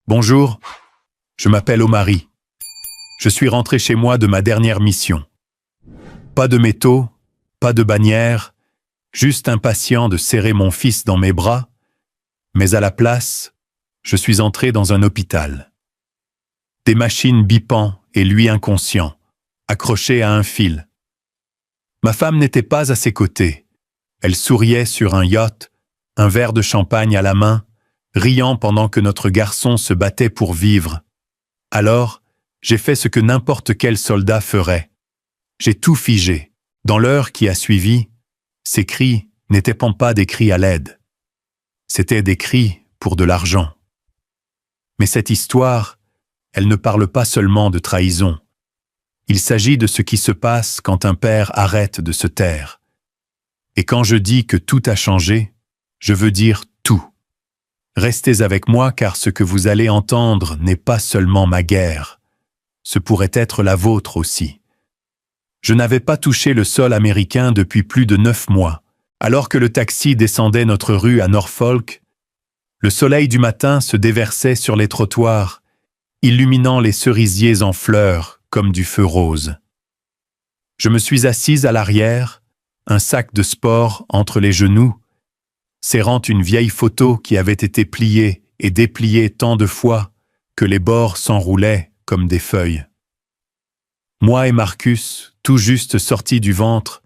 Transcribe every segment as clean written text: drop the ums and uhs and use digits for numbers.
Bonjour, je m'appelle Omari. Je suis rentré chez moi de ma dernière mission. Pas de métaux, pas de bannière, juste impatient de serrer mon fils dans mes bras, mais à la place, je suis entré dans un hôpital. Des machines bipant et lui inconscient, accroché à un fil. Ma femme n'était pas à ses côtés. Elle souriait sur un yacht, un verre de champagne à la main, riant pendant que notre garçon se battait pour vivre. Alors, j'ai fait ce que n'importe quel soldat ferait. J'ai tout figé. Dans l'heure qui a suivi, ces cris n'étaient pas des cris à l'aide. C'étaient des cris pour de l'argent. Mais cette histoire, elle ne parle pas seulement de trahison. Il s'agit de ce qui se passe quand un père arrête de se taire. Et quand je dis que tout a changé, je veux dire tout. Restez avec moi car ce que vous allez entendre n'est pas seulement ma guerre. Ce pourrait être la vôtre aussi. Je n'avais pas touché le sol américain depuis plus de 9 mois. Alors que le taxi descendait notre rue à Norfolk, le soleil du matin se déversait sur les trottoirs, illuminant les cerisiers en fleurs comme du feu rose. Je me suis assise à l'arrière, un sac de sport entre les genoux, serrant une vieille photo qui avait été pliée et dépliée tant de fois que les bords s'enroulaient comme des feuilles. Moi et Marcus, tout juste sortis du ventre,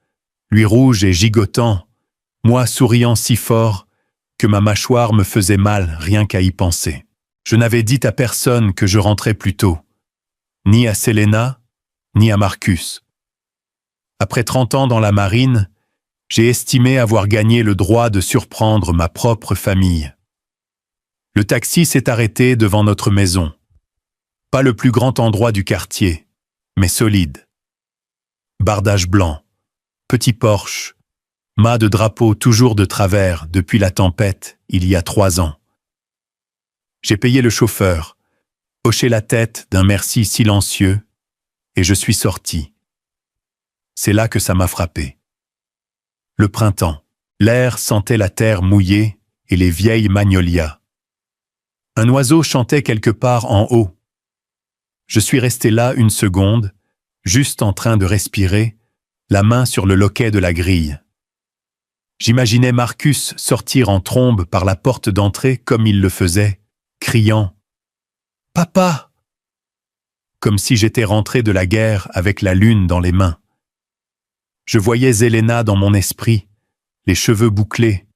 lui rouge et gigotant, moi souriant si fort que ma mâchoire me faisait mal rien qu'à y penser. Je n'avais dit à personne que je rentrais plus tôt, ni à Selena, ni à Marcus. Après 30 ans dans la marine, j'ai estimé avoir gagné le droit de surprendre ma propre famille. Le taxi s'est arrêté devant notre maison. Pas le plus grand endroit du quartier, mais solide. Bardage blanc, petit Porsche, mât de drapeau toujours de travers depuis la tempête il y a 3 ans. J'ai payé le chauffeur, hoché la tête d'un merci silencieux, et je suis sorti. C'est là que ça m'a frappé. Le printemps, l'air sentait la terre mouillée et les vieilles magnolias. Un oiseau chantait quelque part en haut. Je suis resté là une seconde, juste en train de respirer, la main sur le loquet de la grille. J'imaginais Marcus sortir en trombe par la porte d'entrée comme il le faisait, criant « Papa !» comme si j'étais rentré de la guerre avec la lune dans les mains. Je voyais Zelena dans mon esprit, les cheveux bouclés,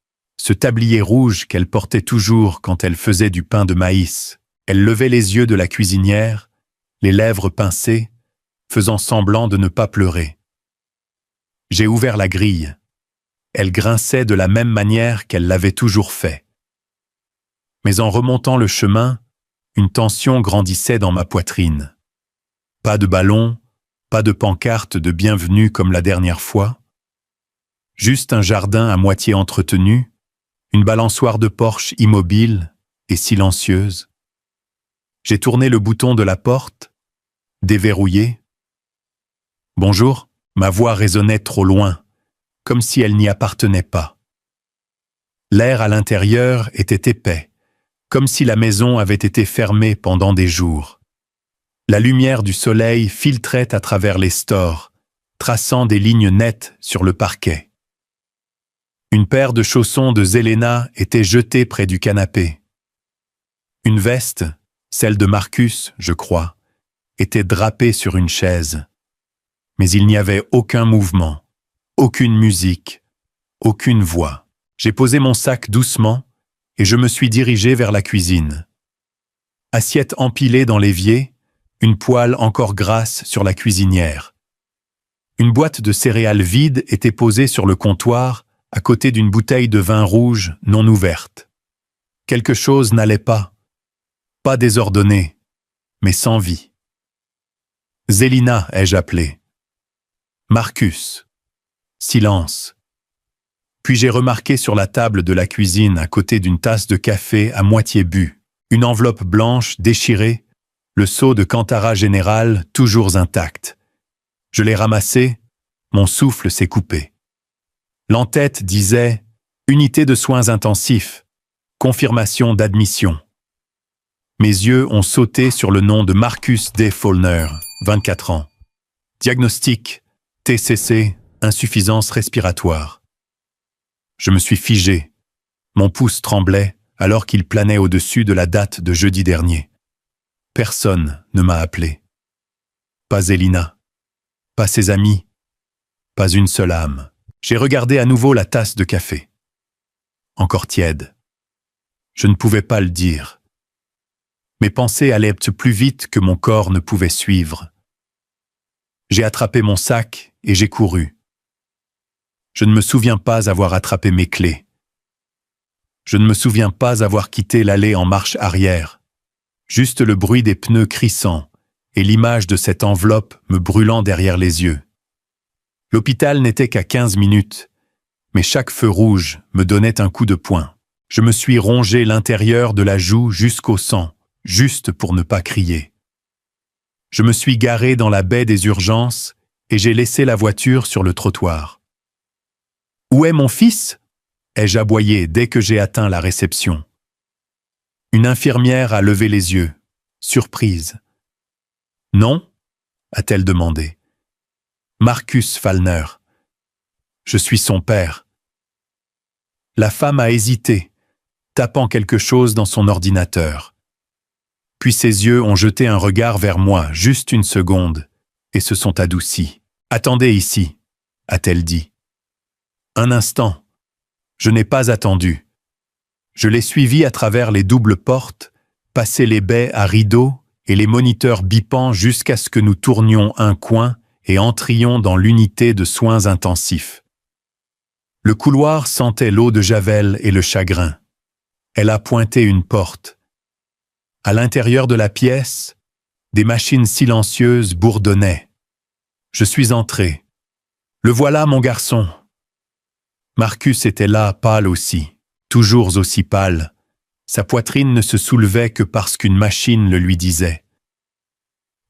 ce tablier rouge qu'elle portait toujours quand elle faisait du pain de maïs. Elle levait les yeux de la cuisinière, les lèvres pincées, faisant semblant de ne pas pleurer. J'ai ouvert la grille. Elle grinçait de la même manière qu'elle l'avait toujours fait. Mais en remontant le chemin, une tension grandissait dans ma poitrine. Pas de ballon, pas de pancarte de bienvenue comme la dernière fois. Juste un jardin à moitié entretenu, une balançoire de Porsche immobile et silencieuse. J'ai tourné le bouton de la porte, déverrouillé. « Bonjour », ma voix résonnait trop loin, comme si elle n'y appartenait pas. L'air à l'intérieur était épais, comme si la maison avait été fermée pendant des jours. La lumière du soleil filtrait à travers les stores, traçant des lignes nettes sur le parquet. Une paire de chaussons de Zelena était jetée près du canapé. Une veste, celle de Marcus, je crois, était drapée sur une chaise. Mais il n'y avait aucun mouvement, aucune musique, aucune voix. J'ai posé mon sac doucement et je me suis dirigé vers la cuisine. Assiette empilée dans l'évier, une poêle encore grasse sur la cuisinière. Une boîte de céréales vide était posée sur le comptoir à côté d'une bouteille de vin rouge non ouverte. Quelque chose n'allait pas. Pas désordonné, mais sans vie. Zelina ai-je appelé. Marcus. Silence. Puis j'ai remarqué sur la table de la cuisine à côté d'une tasse de café à moitié bu, une enveloppe blanche déchirée, le seau de Cantara Général toujours intact. Je l'ai ramassé, mon souffle s'est coupé. L'entête disait « Unité de soins intensifs, confirmation d'admission ». Mes yeux ont sauté sur le nom de Marcus D. Follner, 24 ans. Diagnostic, TCC, insuffisance respiratoire. Je me suis figé. Mon pouce tremblait alors qu'il planait au-dessus de la date de jeudi dernier. Personne ne m'a appelé. Pas Elina. Pas ses amis. Pas une seule âme. J'ai regardé à nouveau la tasse de café. Encore tiède. Je ne pouvais pas le dire. Mes pensées allaient plus vite que mon corps ne pouvait suivre. J'ai attrapé mon sac et j'ai couru. Je ne me souviens pas avoir attrapé mes clés. Je ne me souviens pas avoir quitté l'allée en marche arrière. Juste le bruit des pneus crissant et l'image de cette enveloppe me brûlant derrière les yeux. L'hôpital n'était qu'à 15 minutes, mais chaque feu rouge me donnait un coup de poing. Je me suis rongé l'intérieur de la joue jusqu'au sang, juste pour ne pas crier. Je me suis garé dans la baie des urgences et j'ai laissé la voiture sur le trottoir. « Où est mon fils ?» ai-je aboyé dès que j'ai atteint la réception. Une infirmière a levé les yeux, surprise. « Non ?» a-t-elle demandé. « Marcus Follner. Je suis son père. » La femme a hésité, tapant quelque chose dans son ordinateur. Puis ses yeux ont jeté un regard vers moi, juste une seconde, et se sont adoucis. « Attendez ici » a-t-elle dit. Un instant. Je n'ai pas attendu. Je l'ai suivi à travers les doubles portes, passé les baies à rideaux et les moniteurs bipant jusqu'à ce que nous tournions un coin et entrions dans l'unité de soins intensifs. Le couloir sentait l'eau de Javel et le chagrin. Elle a pointé une porte. À l'intérieur de la pièce, des machines silencieuses bourdonnaient. Je suis entré. « Le voilà, mon garçon !» Marcus était là, pâle aussi, toujours aussi pâle. Sa poitrine ne se soulevait que parce qu'une machine le lui disait.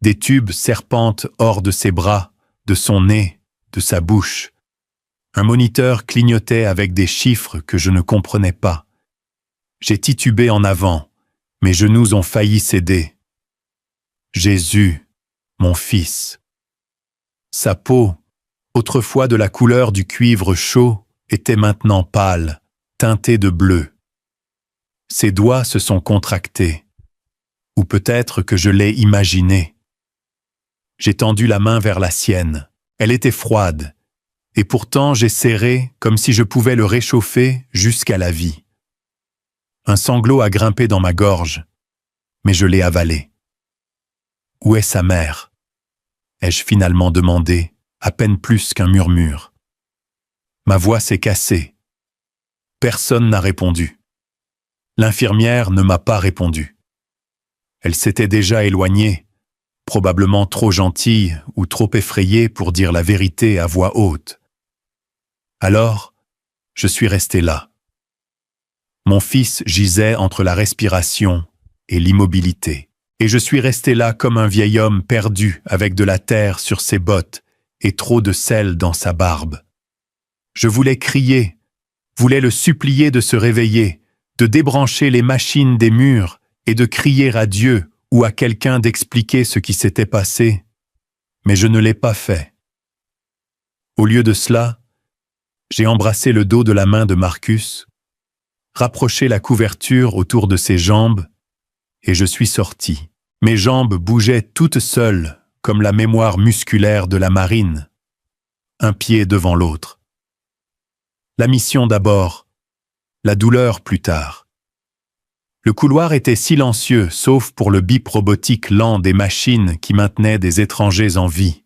Des tubes serpentent hors de ses bras, de son nez, de sa bouche. Un moniteur clignotait avec des chiffres que je ne comprenais pas. J'ai titubé en avant, mes genoux ont failli céder. Jésus, mon fils. Sa peau, autrefois de la couleur du cuivre chaud, était maintenant pâle, teintée de bleu. Ses doigts se sont contractés. Ou peut-être que je l'ai imaginé. J'ai tendu la main vers la sienne. Elle était froide, et pourtant j'ai serré comme si je pouvais le réchauffer jusqu'à la vie. Un sanglot a grimpé dans ma gorge, mais je l'ai avalé. Où est sa mère ? Ai-je finalement demandé, à peine plus qu'un murmure. Ma voix s'est cassée. Personne n'a répondu. L'infirmière ne m'a pas répondu. Elle s'était déjà éloignée, probablement trop gentille ou trop effrayée pour dire la vérité à voix haute. Alors, je suis resté là. Mon fils gisait entre la respiration et l'immobilité, et je suis resté là comme un vieil homme perdu avec de la terre sur ses bottes et trop de sel dans sa barbe. Je voulais crier, voulais le supplier de se réveiller, de débrancher les machines des murs et de crier à Dieu ou à quelqu'un d'expliquer ce qui s'était passé, mais je ne l'ai pas fait. Au lieu de cela, j'ai embrassé le dos de la main de Marcus, rapproché la couverture autour de ses jambes, et je suis sorti. Mes jambes bougeaient toutes seules, comme la mémoire musculaire de la marine, un pied devant l'autre. La mission d'abord, la douleur plus tard. Le couloir était silencieux, sauf pour le bip robotique lent des machines qui maintenaient des étrangers en vie.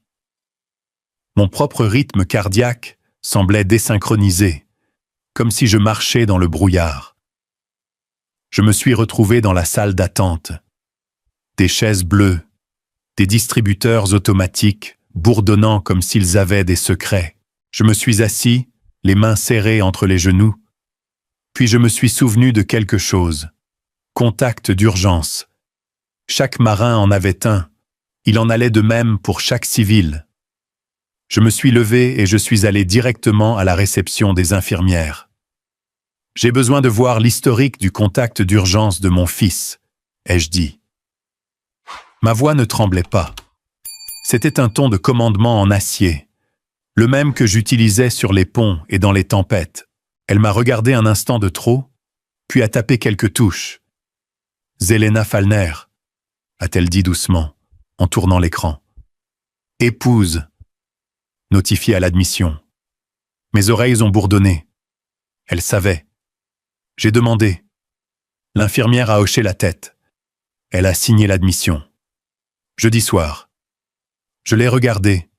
Mon propre rythme cardiaque semblait désynchronisé, comme si je marchais dans le brouillard. Je me suis retrouvé dans la salle d'attente. Des chaises bleues, des distributeurs automatiques, bourdonnant comme s'ils avaient des secrets. Je me suis assis, les mains serrées entre les genoux, puis je me suis souvenu de quelque chose. Contact d'urgence. Chaque marin en avait un. Il en allait de même pour chaque civil. Je me suis levé et je suis allé directement à la réception des infirmières. J'ai besoin de voir l'historique du contact d'urgence de mon fils, ai-je dit. Ma voix ne tremblait pas. C'était un ton de commandement en acier, le même que j'utilisais sur les ponts et dans les tempêtes. Elle m'a regardé un instant de trop, puis a tapé quelques touches. « Zelena Fallner », a-t-elle dit doucement, en tournant l'écran. « Épouse », notifié à l'admission. Mes oreilles ont bourdonné. Elle savait. J'ai demandé. L'infirmière a hoché la tête. Elle a signé l'admission. Jeudi soir. Je l'ai regardée,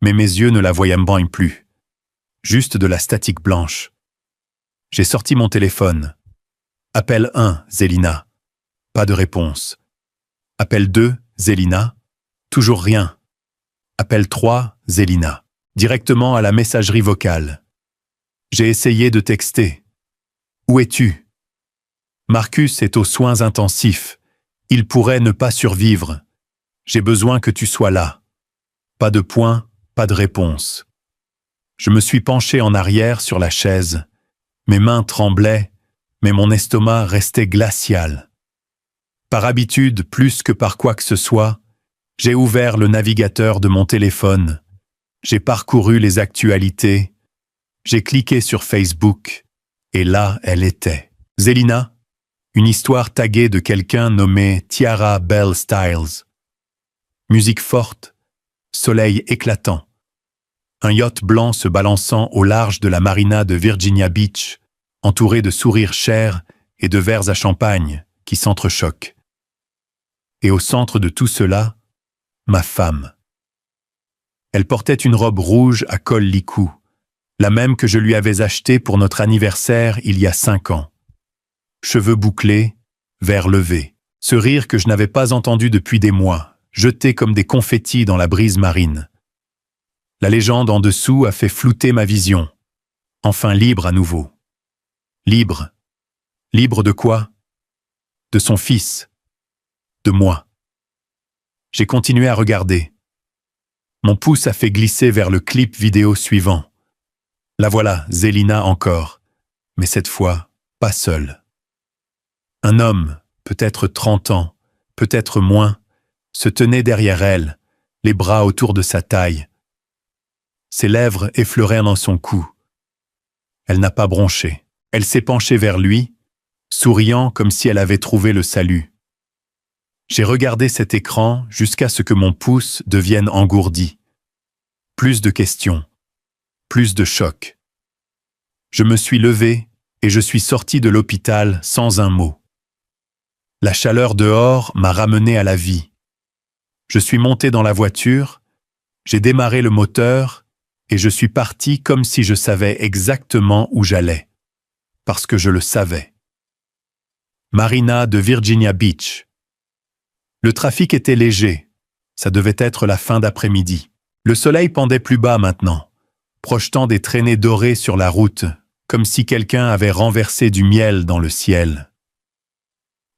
mais mes yeux ne la voyaient plus. Juste de la statique blanche. J'ai sorti mon téléphone. Appel 1, Zelina. Pas de réponse. Appel 2, Zelina. Toujours rien. Appel 3, Zelina. Directement à la messagerie vocale. J'ai essayé de texter. Où es-tu? Marcus est aux soins intensifs. Il pourrait ne pas survivre. J'ai besoin que tu sois là. Pas de point, pas de réponse. Je me suis penché en arrière sur la chaise. Mes mains tremblaient, mais mon estomac restait glacial. Par habitude, plus que par quoi que ce soit, j'ai ouvert le navigateur de mon téléphone. J'ai parcouru les actualités. J'ai cliqué sur Facebook. Et là, elle était. Zelina, une histoire taguée de quelqu'un nommé Tiara Bell Styles. Musique forte, soleil éclatant. Un yacht blanc se balançant au large de la marina de Virginia Beach, entouré de sourires chers et de verres à champagne qui s'entrechoquent. Et au centre de tout cela, ma femme. Elle portait une robe rouge à col licou, la même que je lui avais achetée pour notre anniversaire il y a 5 ans. Cheveux bouclés, verres levés, ce rire que je n'avais pas entendu depuis des mois, jeté comme des confettis dans la brise marine. La légende en dessous a fait flouter ma vision. Enfin libre à nouveau. Libre. Libre de quoi? De son fils. De moi. J'ai continué à regarder. Mon pouce a fait glisser vers le clip vidéo suivant. La voilà, Zelina encore, mais cette fois, pas seule. Un homme, peut-être 30 ans, peut-être moins, se tenait derrière elle, les bras autour de sa taille. Ses lèvres effleuraient dans son cou. Elle n'a pas bronché. Elle s'est penchée vers lui, souriant comme si elle avait trouvé le salut. J'ai regardé cet écran jusqu'à ce que mon pouce devienne engourdi. Plus de questions, plus de chocs. Je me suis levé et je suis sorti de l'hôpital sans un mot. La chaleur dehors m'a ramené à la vie. Je suis monté dans la voiture, j'ai démarré le moteur et je suis parti comme si je savais exactement où j'allais. Parce que je le savais. Marina de Virginia Beach. Le trafic était léger. Ça devait être la fin d'après-midi. Le soleil pendait plus bas maintenant, projetant des traînées dorées sur la route, comme si quelqu'un avait renversé du miel dans le ciel.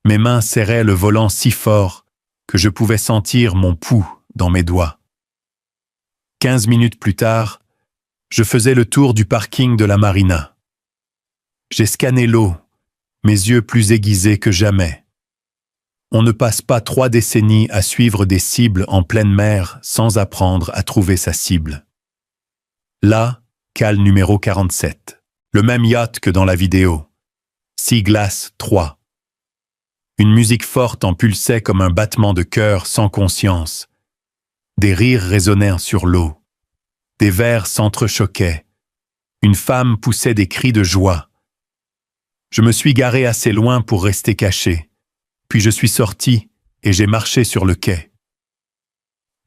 Mes mains serraient le volant si fort que je pouvais sentir mon pouls dans mes doigts. 15 minutes plus tard, je faisais le tour du parking de la marina. J'ai scanné l'eau, mes yeux plus aiguisés que jamais. On ne passe pas 3 décennies à suivre des cibles en pleine mer sans apprendre à trouver sa cible. Là, cale numéro 47. Le même yacht que dans la vidéo. Sea Glass 3. Une musique forte en pulsait comme un battement de cœur sans conscience. Des rires résonnaient sur l'eau. Des verres s'entrechoquaient. Une femme poussait des cris de joie. Je me suis garé assez loin pour rester caché. Puis je suis sorti et j'ai marché sur le quai.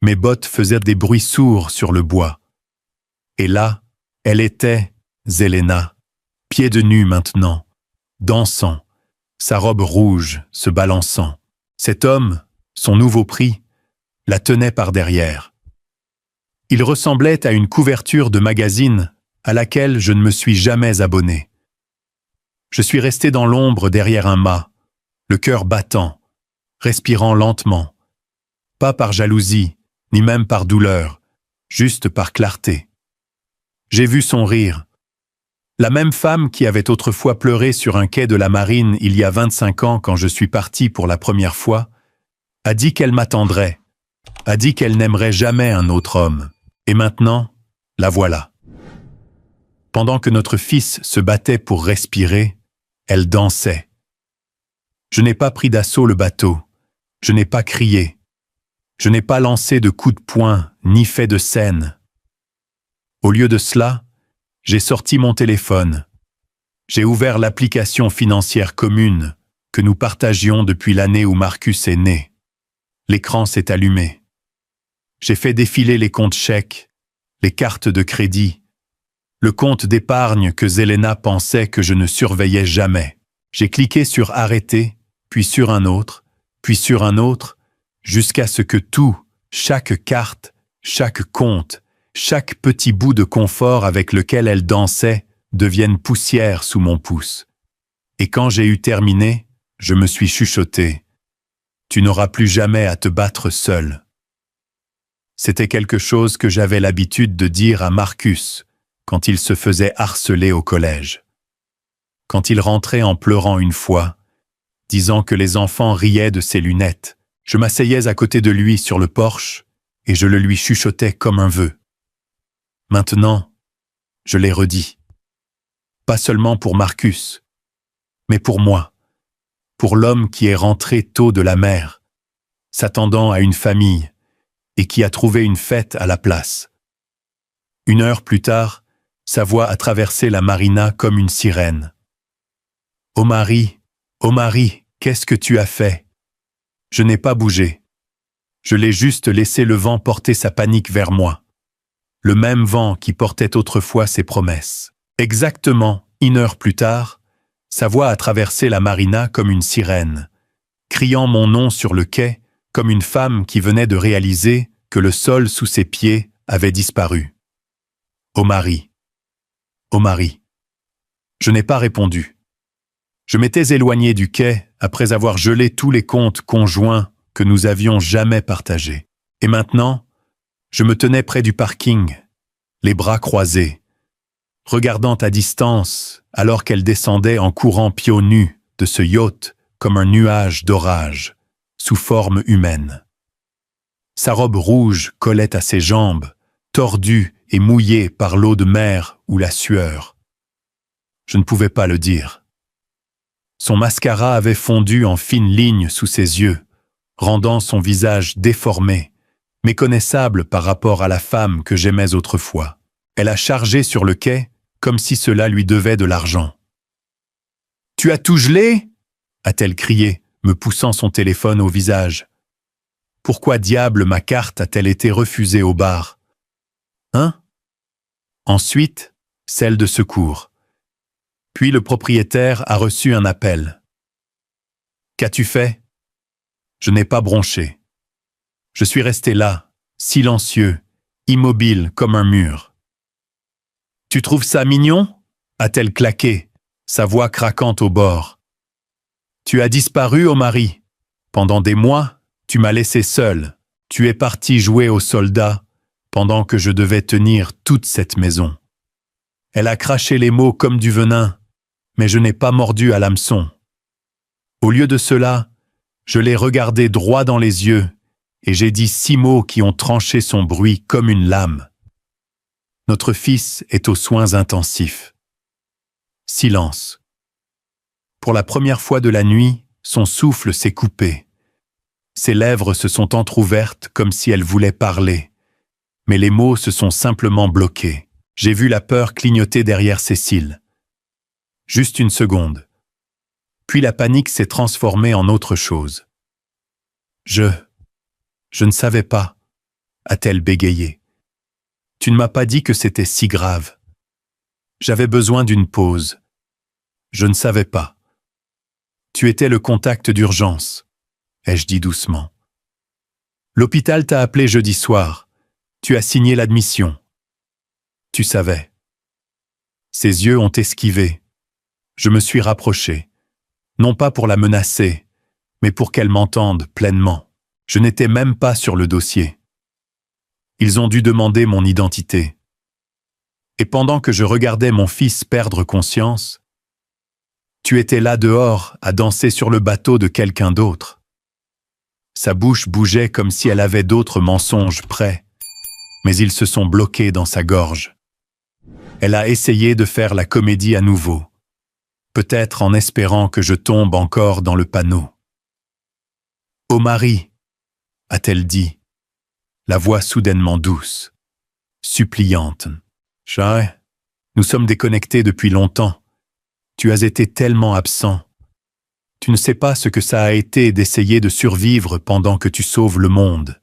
Mes bottes faisaient des bruits sourds sur le bois. Et là, elle était, Zelena, pieds de nu maintenant, dansant, sa robe rouge se balançant. Cet homme, son nouveau prix, la tenait par derrière. Il ressemblait à une couverture de magazine à laquelle je ne me suis jamais abonné. Je suis resté dans l'ombre derrière un mât, le cœur battant, respirant lentement, pas par jalousie, ni même par douleur, juste par clarté. J'ai vu son rire. La même femme qui avait autrefois pleuré sur un quai de la marine il y a 25 ans quand je suis parti pour la première fois, a dit qu'elle m'attendrait, a dit qu'elle n'aimerait jamais un autre homme. Et maintenant, la voilà. Pendant que notre fils se battait pour respirer, elle dansait. Je n'ai pas pris d'assaut le bateau, je n'ai pas crié, je n'ai pas lancé de coups de poing ni fait de scène. Au lieu de cela, j'ai sorti mon téléphone. J'ai ouvert l'application financière commune que nous partagions depuis l'année où Marcus est né. L'écran s'est allumé. J'ai fait défiler les comptes chèques, les cartes de crédit, le compte d'épargne que Zelena pensait que je ne surveillais jamais. J'ai cliqué sur arrêter, puis sur un autre, jusqu'à ce que tout, chaque carte, chaque compte, chaque petit bout de confort avec lequel elle dansait devienne poussière sous mon pouce. Et quand j'ai eu terminé, je me suis chuchoté. Tu n'auras plus jamais à te battre seul. C'était quelque chose que j'avais l'habitude de dire à Marcus quand il se faisait harceler au collège. Quand il rentrait en pleurant une fois, disant que les enfants riaient de ses lunettes, je m'asseyais à côté de lui sur le porche et je le lui chuchotais comme un vœu. Maintenant, je l'ai redit. Pas seulement pour Marcus, mais pour moi, pour l'homme qui est rentré tôt de la mer, s'attendant à une famille et qui a trouvé une fête à la place. 1 heure plus tard, sa voix a traversé la marina comme une sirène. « Oh Marie, qu'est-ce que tu as fait ?» Je n'ai pas bougé. Je l'ai juste laissé le vent porter sa panique vers moi. Le même vent qui portait autrefois ses promesses. Exactement 1 heure plus tard, sa voix a traversé la marina comme une sirène, criant mon nom sur le quai comme une femme qui venait de réaliser que le sol sous ses pieds avait disparu. « Oh Marie. Je n'ai pas répondu. Je m'étais éloigné du quai après avoir gelé tous les comptes conjoints que nous avions jamais partagés. Et maintenant, je me tenais près du parking, les bras croisés, regardant à distance alors qu'elle descendait en courant pieds nus de ce yacht comme un nuage d'orage, sous forme humaine. Sa robe rouge collait à ses jambes, tordue et mouillée par l'eau de mer ou la sueur. Je ne pouvais pas le dire. Son mascara avait fondu en fines lignes sous ses yeux, rendant son visage déformé, méconnaissable par rapport à la femme que j'aimais autrefois. Elle a chargé sur le quai comme si cela lui devait de l'argent. « Tu as tout gelé ?» a-t-elle crié, me poussant son téléphone au visage. « Pourquoi diable ma carte a-t-elle été refusée au bar ?»« Hein ?» Ensuite, celle de secours. Puis le propriétaire a reçu un appel. « Qu'as-tu fait ?» Je n'ai pas bronché. Je suis resté là, silencieux, immobile comme un mur. « Tu trouves ça mignon ?» a-t-elle claqué, sa voix craquant au bord. « Tu as disparu, oh Marie. Pendant des mois, tu m'as laissé seul. Tu es parti jouer aux soldats pendant que je devais tenir toute cette maison. » Elle a craché les mots comme du venin, mais je n'ai pas mordu à l'hameçon. Au lieu de cela, je l'ai regardé droit dans les yeux et j'ai dit 6 mots qui ont tranché son bruit comme une lame. Notre fils est aux soins intensifs. Silence. Pour la première fois de la nuit, son souffle s'est coupé. Ses lèvres se sont entr'ouvertes comme si elle voulait parler, mais les mots se sont simplement bloqués. J'ai vu la peur clignoter derrière ses cils. Juste 1 seconde. Puis la panique s'est transformée en autre chose. Je ne savais pas, a-t-elle bégayé. Tu ne m'as pas dit que c'était si grave. J'avais besoin d'une pause. Je ne savais pas. Tu étais le contact d'urgence, ai-je dit doucement. L'hôpital t'a appelé jeudi soir. Tu as signé l'admission. Tu savais. Ses yeux ont esquivé. Je me suis rapproché. Non pas pour la menacer, mais pour qu'elle m'entende pleinement. Je n'étais même pas sur le dossier. Ils ont dû demander mon identité. Et pendant que je regardais mon fils perdre conscience, tu étais là dehors à danser sur le bateau de quelqu'un d'autre. Sa bouche bougeait comme si elle avait d'autres mensonges prêts, mais ils se sont bloqués dans sa gorge. Elle a essayé de faire la comédie à nouveau, peut-être en espérant que je tombe encore dans le panneau. « Ô mari !» a-t-elle dit, la voix soudainement douce, suppliante. « Charles, nous sommes déconnectés depuis longtemps. Tu as été tellement absent. Tu ne sais pas ce que ça a été d'essayer de survivre pendant que tu sauves le monde. »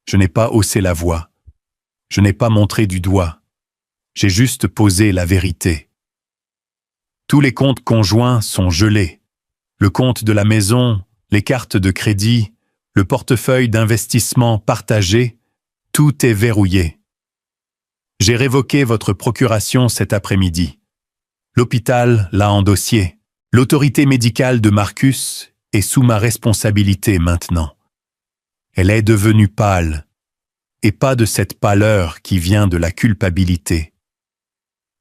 Je n'ai pas haussé la voix. Je n'ai pas montré du doigt. J'ai juste posé la vérité. Tous les comptes conjoints sont gelés. Le compte de la maison, les cartes de crédit, le portefeuille d'investissement partagé, tout est verrouillé. J'ai révoqué votre procuration cet après-midi. L'hôpital l'a endossié. L'autorité médicale de Marcus est sous ma responsabilité maintenant. Elle est devenue pâle, et pas de cette pâleur qui vient de la culpabilité.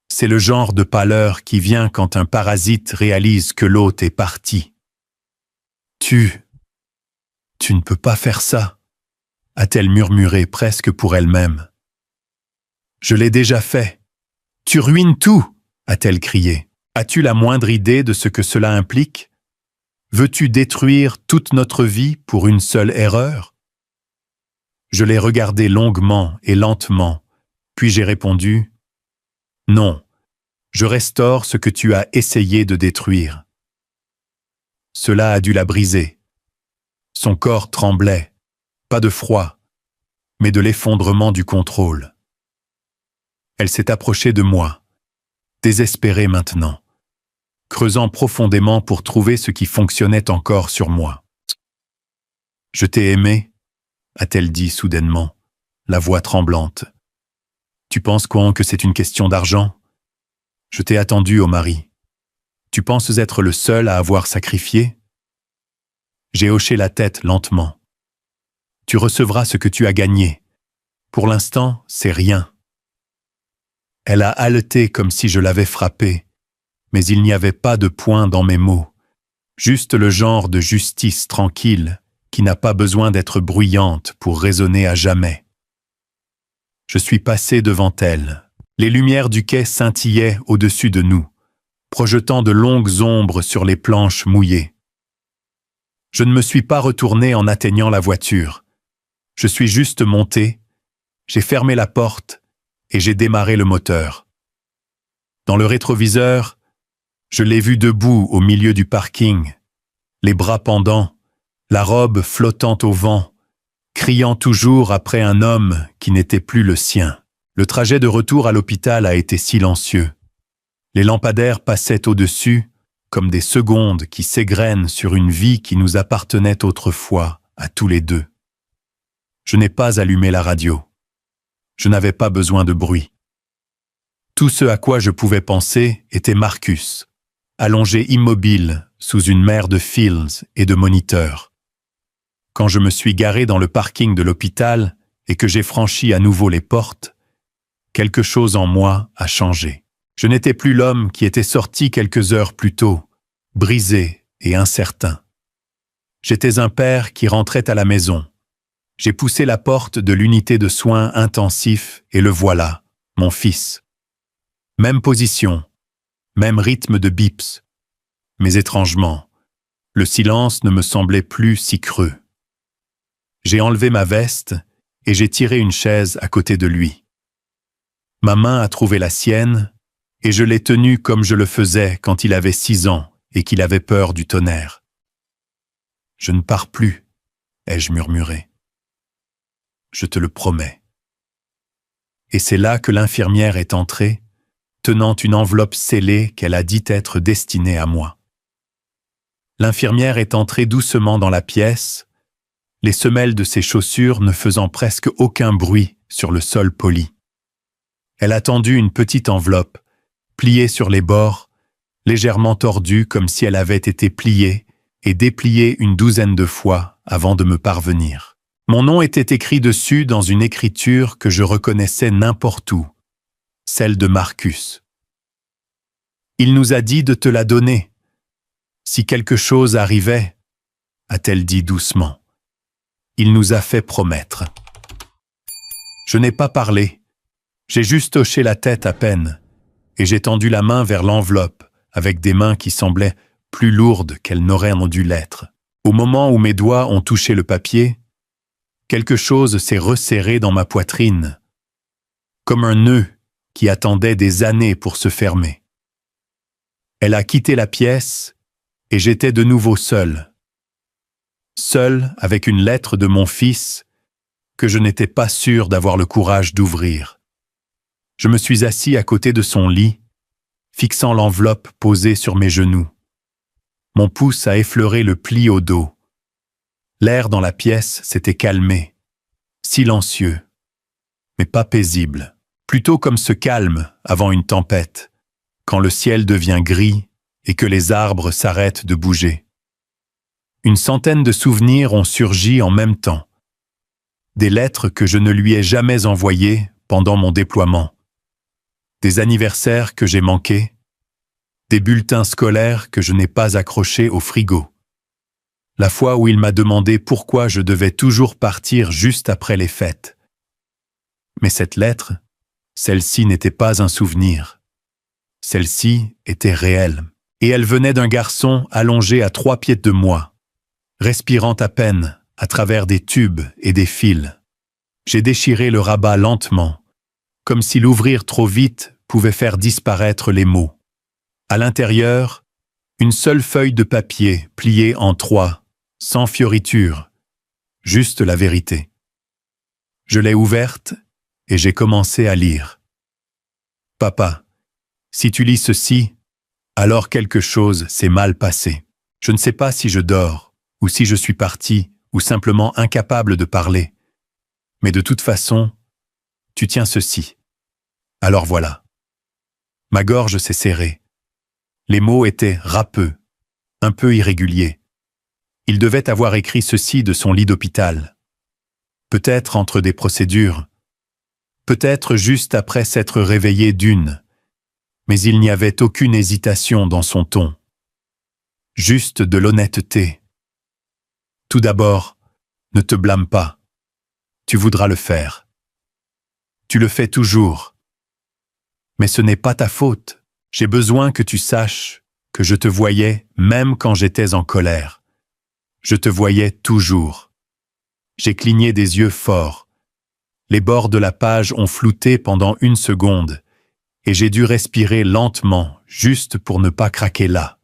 C'est le genre de pâleur qui vient quand un parasite réalise que l'hôte est parti. « Tu ne peux pas faire ça », a-t-elle murmuré presque pour elle-même. « Je l'ai déjà fait. Tu ruines tout », a-t-elle crié. « As-tu la moindre idée de ce que cela implique? Veux-tu détruire toute notre vie pour une seule erreur ?» Je l'ai regardé longuement et lentement, puis j'ai répondu « Non, je restaure ce que tu as essayé de détruire. » Cela a dû la briser. Son corps tremblait, pas de froid, mais de l'effondrement du contrôle. Elle s'est approchée de moi, désespérée maintenant, creusant profondément pour trouver ce qui fonctionnait encore sur moi. « Je t'ai aimé », a-t-elle dit soudainement, la voix tremblante. « Tu penses quoi que c'est une question d'argent? Je t'ai attendu au mari. Tu penses être le seul à avoir sacrifié? » J'ai hoché la tête lentement. « Tu recevras ce que tu as gagné. Pour l'instant, c'est rien. » Elle a haleté comme si je l'avais frappée, mais il n'y avait pas de point dans mes mots, juste le genre de justice tranquille qui n'a pas besoin d'être bruyante pour résonner à jamais. Je suis passé devant elle. Les lumières du quai scintillaient au-dessus de nous, projetant de longues ombres sur les planches mouillées. Je ne me suis pas retourné en atteignant la voiture. Je suis juste monté, j'ai fermé la porte et j'ai démarré le moteur. Dans le rétroviseur, je l'ai vue debout au milieu du parking, les bras pendants, la robe flottant au vent, criant toujours après un homme qui n'était plus le sien. Le trajet de retour à l'hôpital a été silencieux. Les lampadaires passaient au-dessus, comme des secondes qui s'égrènent sur une vie qui nous appartenait autrefois, à tous les deux. Je n'ai pas allumé la radio. Je n'avais pas besoin de bruit. Tout ce à quoi je pouvais penser était Marcus, allongé immobile sous une mer de fils et de moniteurs. Quand je me suis garé dans le parking de l'hôpital et que j'ai franchi à nouveau les portes, quelque chose en moi a changé. Je n'étais plus l'homme qui était sorti quelques heures plus tôt, brisé et incertain. J'étais un père qui rentrait à la maison. J'ai poussé la porte de l'unité de soins intensifs et le voilà, mon fils. Même position, même rythme de bips. Mais étrangement, le silence ne me semblait plus si creux. J'ai enlevé ma veste et j'ai tiré une chaise à côté de lui. Ma main a trouvé la sienne et je l'ai tenue comme je le faisais quand il avait 6 ans et qu'il avait peur du tonnerre. « Je ne pars plus », ai-je murmuré. « Je te le promets. » Et c'est là que l'infirmière est entrée, tenant une enveloppe scellée qu'elle a dit être destinée à moi. L'infirmière est entrée doucement dans la pièce, les semelles de ses chaussures ne faisant presque aucun bruit sur le sol poli. Elle a tendu une petite enveloppe, pliée sur les bords, légèrement tordue comme si elle avait été pliée et dépliée une 12aine de fois avant de me parvenir. Mon nom était écrit dessus dans une écriture que je reconnaissais n'importe où, celle de Marcus. Il nous a dit de te la donner. Si quelque chose arrivait, a-t-elle dit doucement. Il nous a fait promettre. Je n'ai pas parlé. J'ai juste hoché la tête à peine, et j'ai tendu la main vers l'enveloppe, avec des mains qui semblaient plus lourdes qu'elles n'auraient dû l'être. Au moment où mes doigts ont touché le papier, quelque chose s'est resserré dans ma poitrine, comme un nœud qui attendait des années pour se fermer. Elle a quitté la pièce, et j'étais de nouveau seul. Seul avec une lettre de mon fils que je n'étais pas sûr d'avoir le courage d'ouvrir. Je me suis assis à côté de son lit, fixant l'enveloppe posée sur mes genoux. Mon pouce a effleuré le pli au dos. L'air dans la pièce s'était calmé, silencieux, mais pas paisible. Plutôt comme ce calme avant une tempête, quand le ciel devient gris et que les arbres s'arrêtent de bouger. Une centaine de souvenirs ont surgi en même temps. Des lettres que je ne lui ai jamais envoyées pendant mon déploiement. Des anniversaires que j'ai manqués. Des bulletins scolaires que je n'ai pas accrochés au frigo. La fois où il m'a demandé pourquoi je devais toujours partir juste après les fêtes. Mais cette lettre, celle-ci n'était pas un souvenir. Celle-ci était réelle. Et elle venait d'un garçon allongé à 3 pieds de moi, respirant à peine à travers des tubes et des fils. J'ai déchiré le rabat lentement, comme si l'ouvrir trop vite pouvait faire disparaître les mots. À l'intérieur, une seule feuille de papier pliée en 3, sans fioriture, juste la vérité. Je l'ai ouverte et j'ai commencé à lire. « Papa, si tu lis ceci, alors quelque chose s'est mal passé. Je ne sais pas si je dors, ou si je suis parti, ou simplement incapable de parler. Mais de toute façon, tu tiens ceci. Alors voilà. » Ma gorge s'est serrée. Les mots étaient râpeux, un peu irréguliers. Il devait avoir écrit ceci de son lit d'hôpital. Peut-être entre des procédures, peut-être juste après s'être réveillé d'une, mais il n'y avait aucune hésitation dans son ton. Juste de l'honnêteté. Tout d'abord, ne te blâme pas. Tu voudras le faire. Tu le fais toujours. Mais ce n'est pas ta faute. J'ai besoin que tu saches que je te voyais même quand j'étais en colère. Je te voyais toujours. J'ai cligné des yeux forts. Les bords de la page ont flouté pendant 1 seconde et j'ai dû respirer lentement, juste pour ne pas craquer là.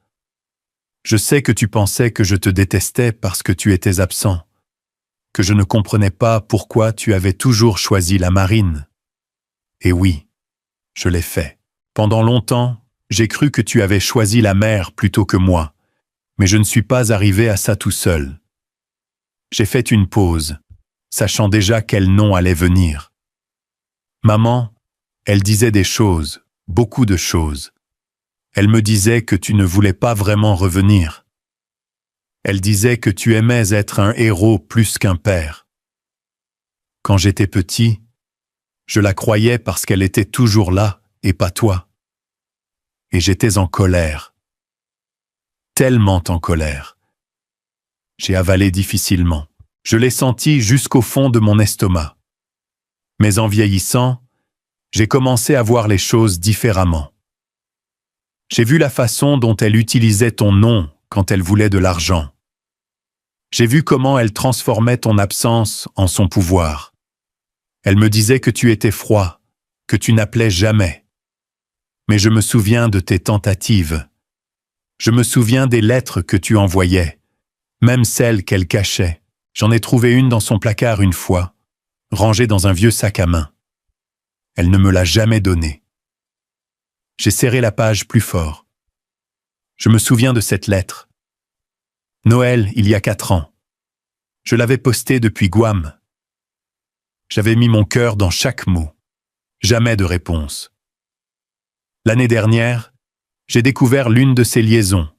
Je sais que tu pensais que je te détestais parce que tu étais absent, que je ne comprenais pas pourquoi tu avais toujours choisi la marine. Et oui, je l'ai fait. Pendant longtemps, j'ai cru que tu avais choisi la mer plutôt que moi, mais je ne suis pas arrivé à ça tout seul. J'ai fait une pause, sachant déjà quel nom allait venir. Maman, elle disait des choses, beaucoup de choses. Elle me disait que tu ne voulais pas vraiment revenir. Elle disait que tu aimais être un héros plus qu'un père. Quand j'étais petit, je la croyais parce qu'elle était toujours là et pas toi. Et j'étais en colère. Tellement en colère. J'ai avalé difficilement. Je l'ai senti jusqu'au fond de mon estomac. Mais en vieillissant, j'ai commencé à voir les choses différemment. J'ai vu la façon dont elle utilisait ton nom quand elle voulait de l'argent. J'ai vu comment elle transformait ton absence en son pouvoir. Elle me disait que tu étais froid, que tu n'appelais jamais. Mais je me souviens de tes tentatives. Je me souviens des lettres que tu envoyais, même celles qu'elle cachait. J'en ai trouvé une dans son placard une fois, rangée dans un vieux sac à main. Elle ne me l'a jamais donnée. J'ai serré la page plus fort. Je me souviens de cette lettre. Noël, il y a 4 ans. Je l'avais postée depuis Guam. J'avais mis mon cœur dans chaque mot. Jamais de réponse. L'année dernière, j'ai découvert l'une de ses liaisons.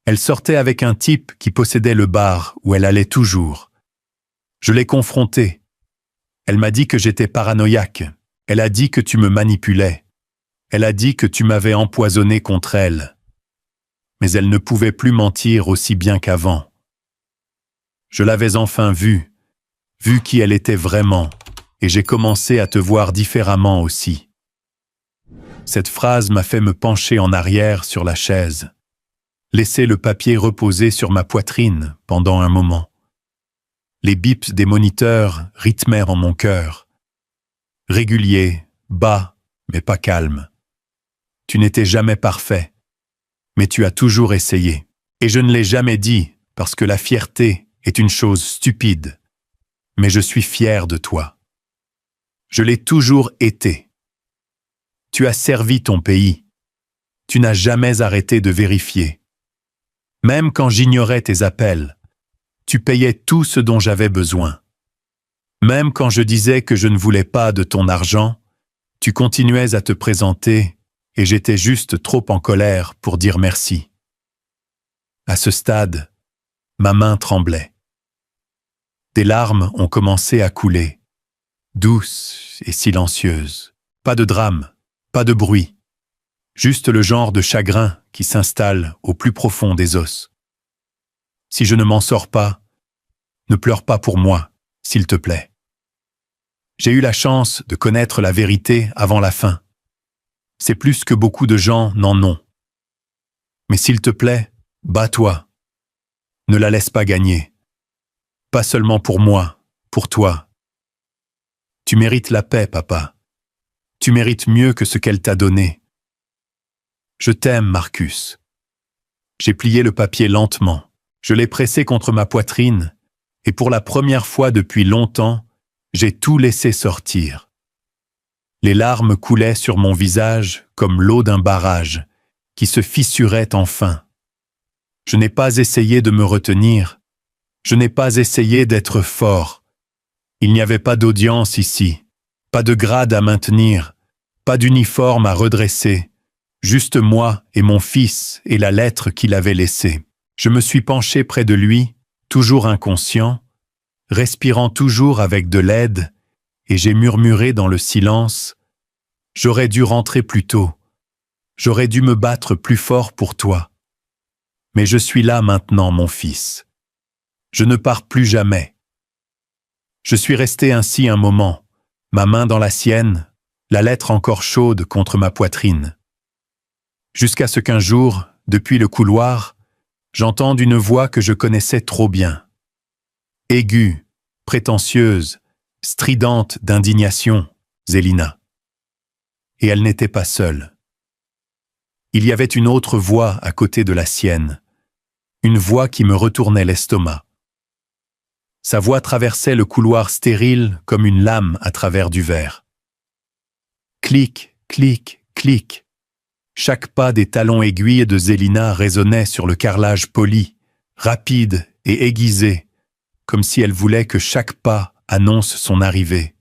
Elle sortait avec un type qui possédait le bar où elle allait toujours. Je l'ai confrontée. Elle m'a dit que j'étais paranoïaque. Elle a dit que tu me manipulais. Elle a dit que tu m'avais empoisonné contre elle. Mais elle ne pouvait plus mentir aussi bien qu'avant. Je l'avais enfin vue, vu qui elle était vraiment, et j'ai commencé à te voir différemment aussi. Cette phrase m'a fait me pencher en arrière sur la chaise, laisser le papier reposer sur ma poitrine pendant un moment. Les bips des moniteurs rythmèrent en mon cœur. Régulier, bas, mais pas calme. Tu n'étais jamais parfait, mais tu as toujours essayé. Et je ne l'ai jamais dit, parce que la fierté est une chose stupide. Mais je suis fier de toi. Je l'ai toujours été. Tu as servi ton pays. Tu n'as jamais arrêté de vérifier. Même quand j'ignorais tes appels, tu payais tout ce dont j'avais besoin. Même quand je disais que je ne voulais pas de ton argent, tu continuais à te présenter et j'étais juste trop en colère pour dire merci. À ce stade, ma main tremblait. Des larmes ont commencé à couler, douces et silencieuses. Pas de drame, pas de bruit, juste le genre de chagrin qui s'installe au plus profond des os. Si je ne m'en sors pas, ne pleure pas pour moi, s'il te plaît. J'ai eu la chance de connaître la vérité avant la fin. C'est plus que beaucoup de gens n'en ont. Mais s'il te plaît, bats-toi. Ne la laisse pas gagner. Pas seulement pour moi, pour toi. Tu mérites la paix, papa. Tu mérites mieux que ce qu'elle t'a donné. Je t'aime, Marcus. J'ai plié le papier lentement. Je l'ai pressé contre ma poitrine, et pour la première fois depuis longtemps, j'ai tout laissé sortir. Les larmes coulaient sur mon visage comme l'eau d'un barrage, qui se fissurait enfin. Je n'ai pas essayé de me retenir. Je n'ai pas essayé d'être fort. Il n'y avait pas d'audience ici, pas de grade à maintenir, pas d'uniforme à redresser, juste moi et mon fils et la lettre qu'il avait laissée. Je me suis penché près de lui, toujours inconscient, respirant toujours avec de l'aide, et j'ai murmuré dans le silence « J'aurais dû rentrer plus tôt. J'aurais dû me battre plus fort pour toi. Mais je suis là maintenant, mon fils. Je ne pars plus jamais. » Je suis resté ainsi un moment, ma main dans la sienne, la lettre encore chaude contre ma poitrine. Jusqu'à ce qu'un jour, depuis le couloir, j'entende une voix que je connaissais trop bien. Aiguë, prétentieuse, stridente d'indignation, Zélina. Et elle n'était pas seule. Il y avait une autre voix à côté de la sienne, une voix qui me retournait l'estomac. Sa voix traversait le couloir stérile comme une lame à travers du verre. Clic, clic, clic. Chaque pas des talons aiguilles de Zélina résonnait sur le carrelage poli, rapide et aiguisé, comme si elle voulait que chaque pas annonce son arrivée.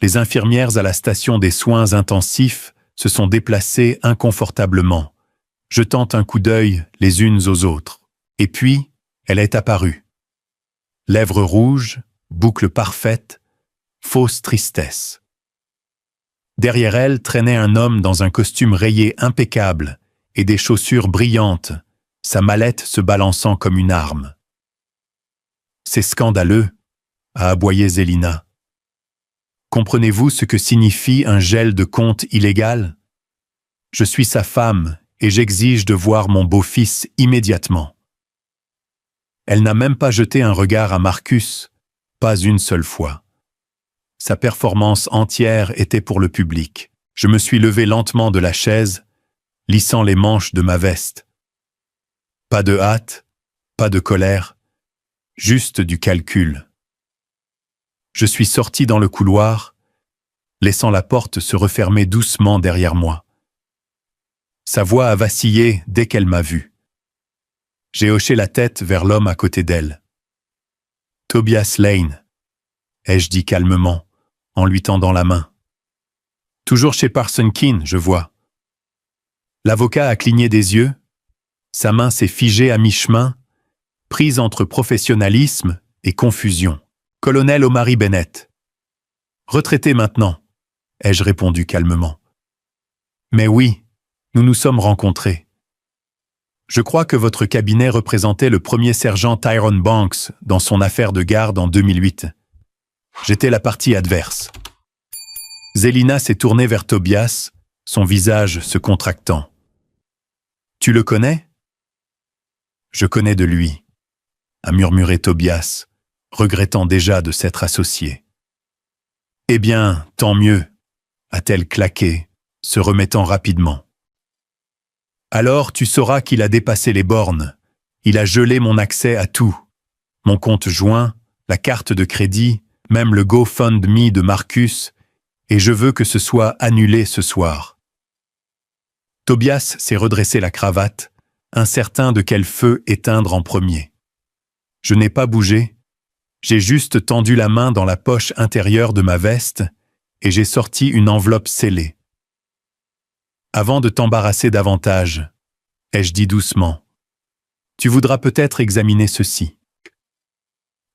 Les infirmières à la station des soins intensifs se sont déplacées inconfortablement, jetant un coup d'œil les unes aux autres. Et puis, elle est apparue. Lèvres rouges, boucle parfaite, fausse tristesse. Derrière elle traînait un homme dans un costume rayé impeccable et des chaussures brillantes, sa mallette se balançant comme une arme. « C'est scandaleux », a aboyé Zélina. « Comprenez-vous ce que signifie un gel de compte illégal ? Je suis sa femme et j'exige de voir mon beau-fils immédiatement. » Elle n'a même pas jeté un regard à Marcus, pas une seule fois. Sa performance entière était pour le public. Je me suis levé lentement de la chaise, lissant les manches de ma veste. Pas de hâte, pas de colère, juste du calcul. Je suis sorti dans le couloir, laissant la porte se refermer doucement derrière moi. Sa voix a vacillé dès qu'elle m'a vu. J'ai hoché la tête vers l'homme à côté d'elle. « Tobias Lane », ai-je dit calmement, en lui tendant la main. « Toujours chez Parson Keene, je vois. » L'avocat a cligné des yeux. Sa main s'est figée à mi-chemin, prise entre professionnalisme et confusion. « Colonel Omari Bennett. »« Retraité maintenant, ai-je répondu calmement. Mais oui, nous nous sommes rencontrés. Je crois que votre cabinet représentait le premier sergent Tyrone Banks dans son affaire de garde en 2008. J'étais la partie adverse. Zelina s'est tournée vers Tobias, son visage se contractant. « Tu le connais ?»« Je connais de lui », a murmuré Tobias, regrettant déjà de s'être associé. « Eh bien, tant mieux », a-t-elle claqué, se remettant rapidement. « Alors tu sauras qu'il a dépassé les bornes. Il a gelé mon accès à tout. Mon compte joint, la carte de crédit, même le GoFundMe de Marcus, et je veux que ce soit annulé ce soir. » Tobias s'est redressé la cravate, incertain de quel feu éteindre en premier. Je n'ai pas bougé, j'ai juste tendu la main dans la poche intérieure de ma veste et j'ai sorti une enveloppe scellée. « Avant de t'embarrasser davantage, » ai-je dit doucement, « tu voudras peut-être examiner ceci. »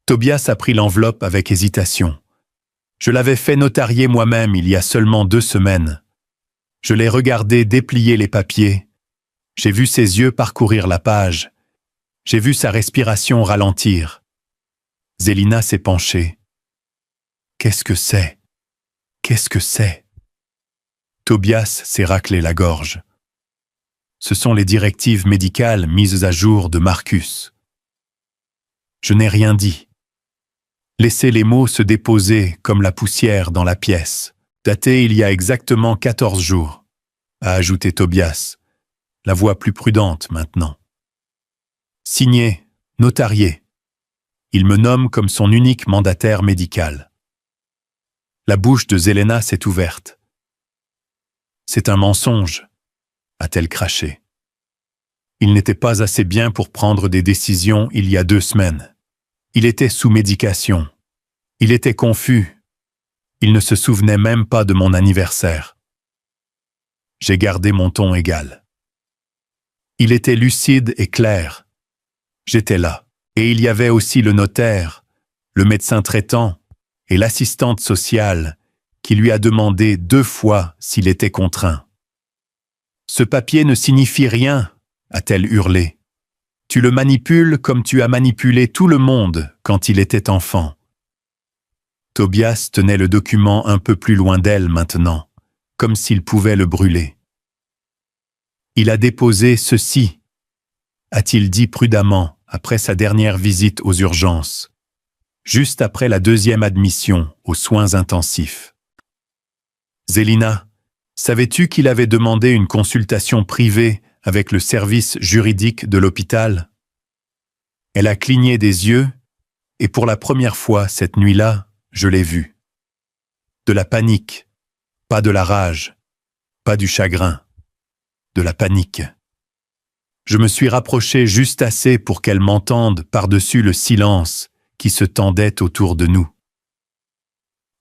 Tobias a pris l'enveloppe avec hésitation. Je l'avais fait notarier moi-même il y a seulement 2 semaines. Je l'ai regardé déplier les papiers. J'ai vu ses yeux parcourir la page. J'ai vu sa respiration ralentir. Zelina s'est penchée. « Qu'est-ce que c'est ? Qu'est-ce que c'est ?» Tobias s'est raclé la gorge. Ce sont les directives médicales mises à jour de Marcus. Je n'ai rien dit. Laissez les mots se déposer comme la poussière dans la pièce, daté il y a exactement 14 jours, a ajouté Tobias, la voix plus prudente maintenant. Signé, notarié. Il me nomme comme son unique mandataire médical. La bouche de Zelena s'est ouverte. C'est un mensonge, a-t-elle craché. Il n'était pas assez bien pour prendre des décisions il y a 2 semaines. Il était sous médication. Il était confus. Il ne se souvenait même pas de mon anniversaire. J'ai gardé mon ton égal. Il était lucide et clair. J'étais là. Et il y avait aussi le notaire, le médecin traitant et l'assistante sociale qui lui a demandé 2 fois s'il était contraint. « Ce papier ne signifie rien », a-t-elle hurlé. « Tu le manipules comme tu as manipulé tout le monde quand il était enfant. » Tobias tenait le document un peu plus loin d'elle maintenant, comme s'il pouvait le brûler. « Il a déposé ceci », a-t-il dit prudemment après sa dernière visite aux urgences, juste après la 2e admission aux soins intensifs. « Zelina, savais-tu qu'il avait demandé une consultation privée avec le service juridique de l'hôpital ?» Elle a cligné des yeux, et pour la première fois cette nuit-là, je l'ai vu. De la panique, pas de la rage, pas du chagrin, de la panique. Je me suis rapproché juste assez pour qu'elle m'entende par-dessus le silence qui se tendait autour de nous.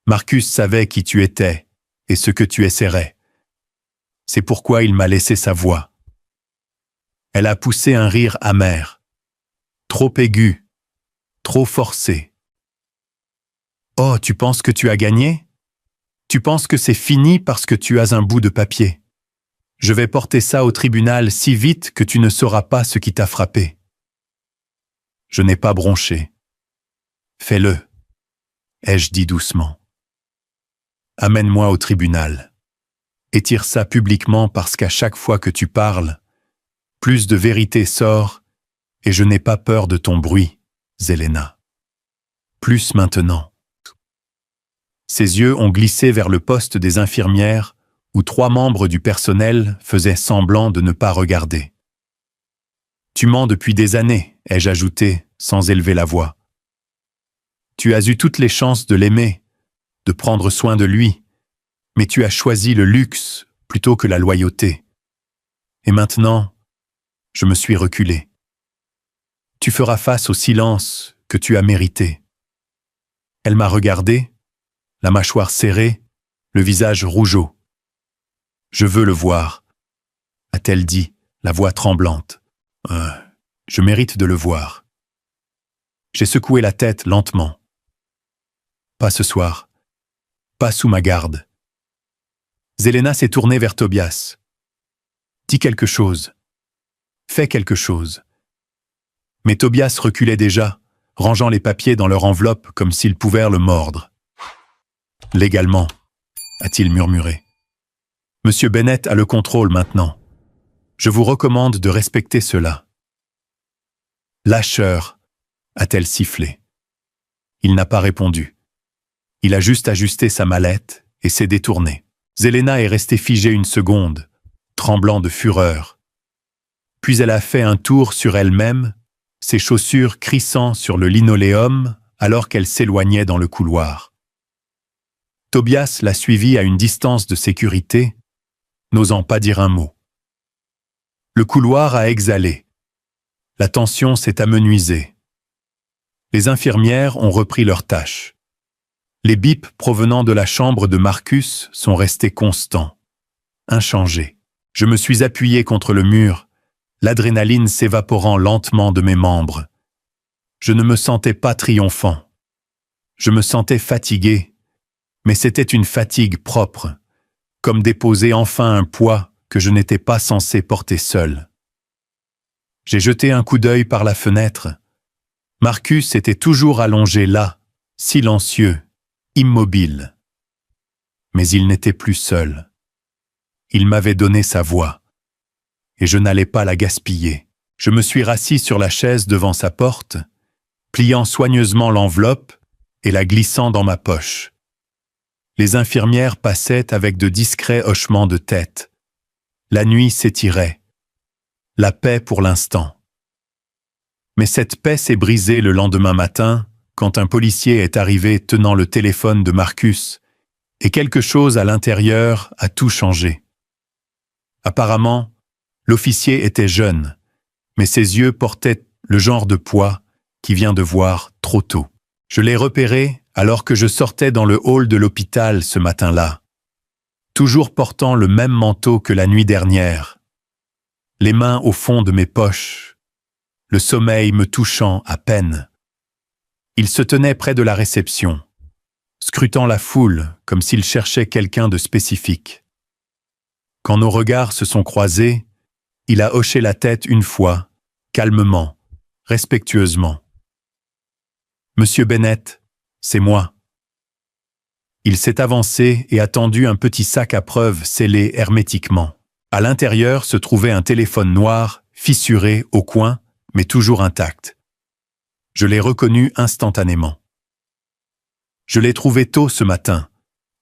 Marcus savait qui tu étais et ce que tu essaierais. C'est pourquoi il m'a laissé sa voix. Elle a poussé un rire amer, trop aigu, trop forcé. Oh, tu penses que tu as gagné ? Tu penses que c'est fini parce que tu as un bout de papier ? Je vais porter ça au tribunal si vite que tu ne sauras pas ce qui t'a frappé. Je n'ai pas bronché. Fais-le, ai-je dit doucement. Amène-moi au tribunal. Étire ça publiquement parce qu'à chaque fois que tu parles, plus de vérité sort et je n'ai pas peur de ton bruit, Zelena. Plus maintenant. Ses yeux ont glissé vers le poste des infirmières où 3 membres du personnel faisaient semblant de ne pas regarder. « Tu mens depuis des années, » ai-je ajouté, sans élever la voix. « Tu as eu toutes les chances de l'aimer, de prendre soin de lui, mais tu as choisi le luxe plutôt que la loyauté. Et maintenant, je me suis reculé. Tu feras face au silence que tu as mérité. » Elle m'a regardé, la mâchoire serrée, le visage rougeau. « Je veux le voir, » a-t-elle dit, la voix tremblante. « Je mérite de le voir. » J'ai secoué la tête lentement. « Pas ce soir. Pas sous ma garde. » Zelena s'est tournée vers Tobias. Dis quelque chose. Fais quelque chose. Mais Tobias reculait déjà, rangeant les papiers dans leur enveloppe comme s'ils pouvaient le mordre. Légalement, a-t-il murmuré. Monsieur Bennett a le contrôle maintenant. Je vous recommande de respecter cela. Lâcheur, a-t-elle sifflé. Il n'a pas répondu. Il a juste ajusté sa mallette et s'est détourné. Zelena est restée figée une seconde, tremblant de fureur. Puis elle a fait un tour sur elle-même, ses chaussures crissant sur le linoléum alors qu'elle s'éloignait dans le couloir. Tobias l'a suivie à une distance de sécurité, n'osant pas dire un mot. Le couloir a exhalé. La tension s'est amenuisée. Les infirmières ont repris leurs tâches. Les bips provenant de la chambre de Marcus sont restés constants, inchangés. Je me suis appuyé contre le mur, l'adrénaline s'évaporant lentement de mes membres. Je ne me sentais pas triomphant. Je me sentais fatigué, mais c'était une fatigue propre, comme déposer enfin un poids que je n'étais pas censé porter seul. J'ai jeté un coup d'œil par la fenêtre. Marcus était toujours allongé là, silencieux, immobile. Mais il n'était plus seul. Il m'avait donné sa voix, et je n'allais pas la gaspiller. Je me suis rassis sur la chaise devant sa porte, pliant soigneusement l'enveloppe et la glissant dans ma poche. Les infirmières passaient avec de discrets hochements de tête. La nuit s'étirait. La paix pour l'instant. Mais cette paix s'est brisée le lendemain matin, quand un policier est arrivé tenant le téléphone de Marcus, et quelque chose à l'intérieur a tout changé. Apparemment, l'officier était jeune, mais ses yeux portaient le genre de poids qui vient de voir trop tôt. Je l'ai repéré alors que je sortais dans le hall de l'hôpital ce matin-là, toujours portant le même manteau que la nuit dernière, les mains au fond de mes poches, le sommeil me touchant à peine. Il se tenait près de la réception, scrutant la foule comme s'il cherchait quelqu'un de spécifique. Quand nos regards se sont croisés, il a hoché la tête une fois, calmement, respectueusement. « Monsieur Bennett, c'est moi. » Il s'est avancé et a tendu un petit sac à preuves scellé hermétiquement. À l'intérieur se trouvait un téléphone noir, fissuré au coin, mais toujours intact. Je l'ai reconnu instantanément. Je l'ai trouvé tôt ce matin.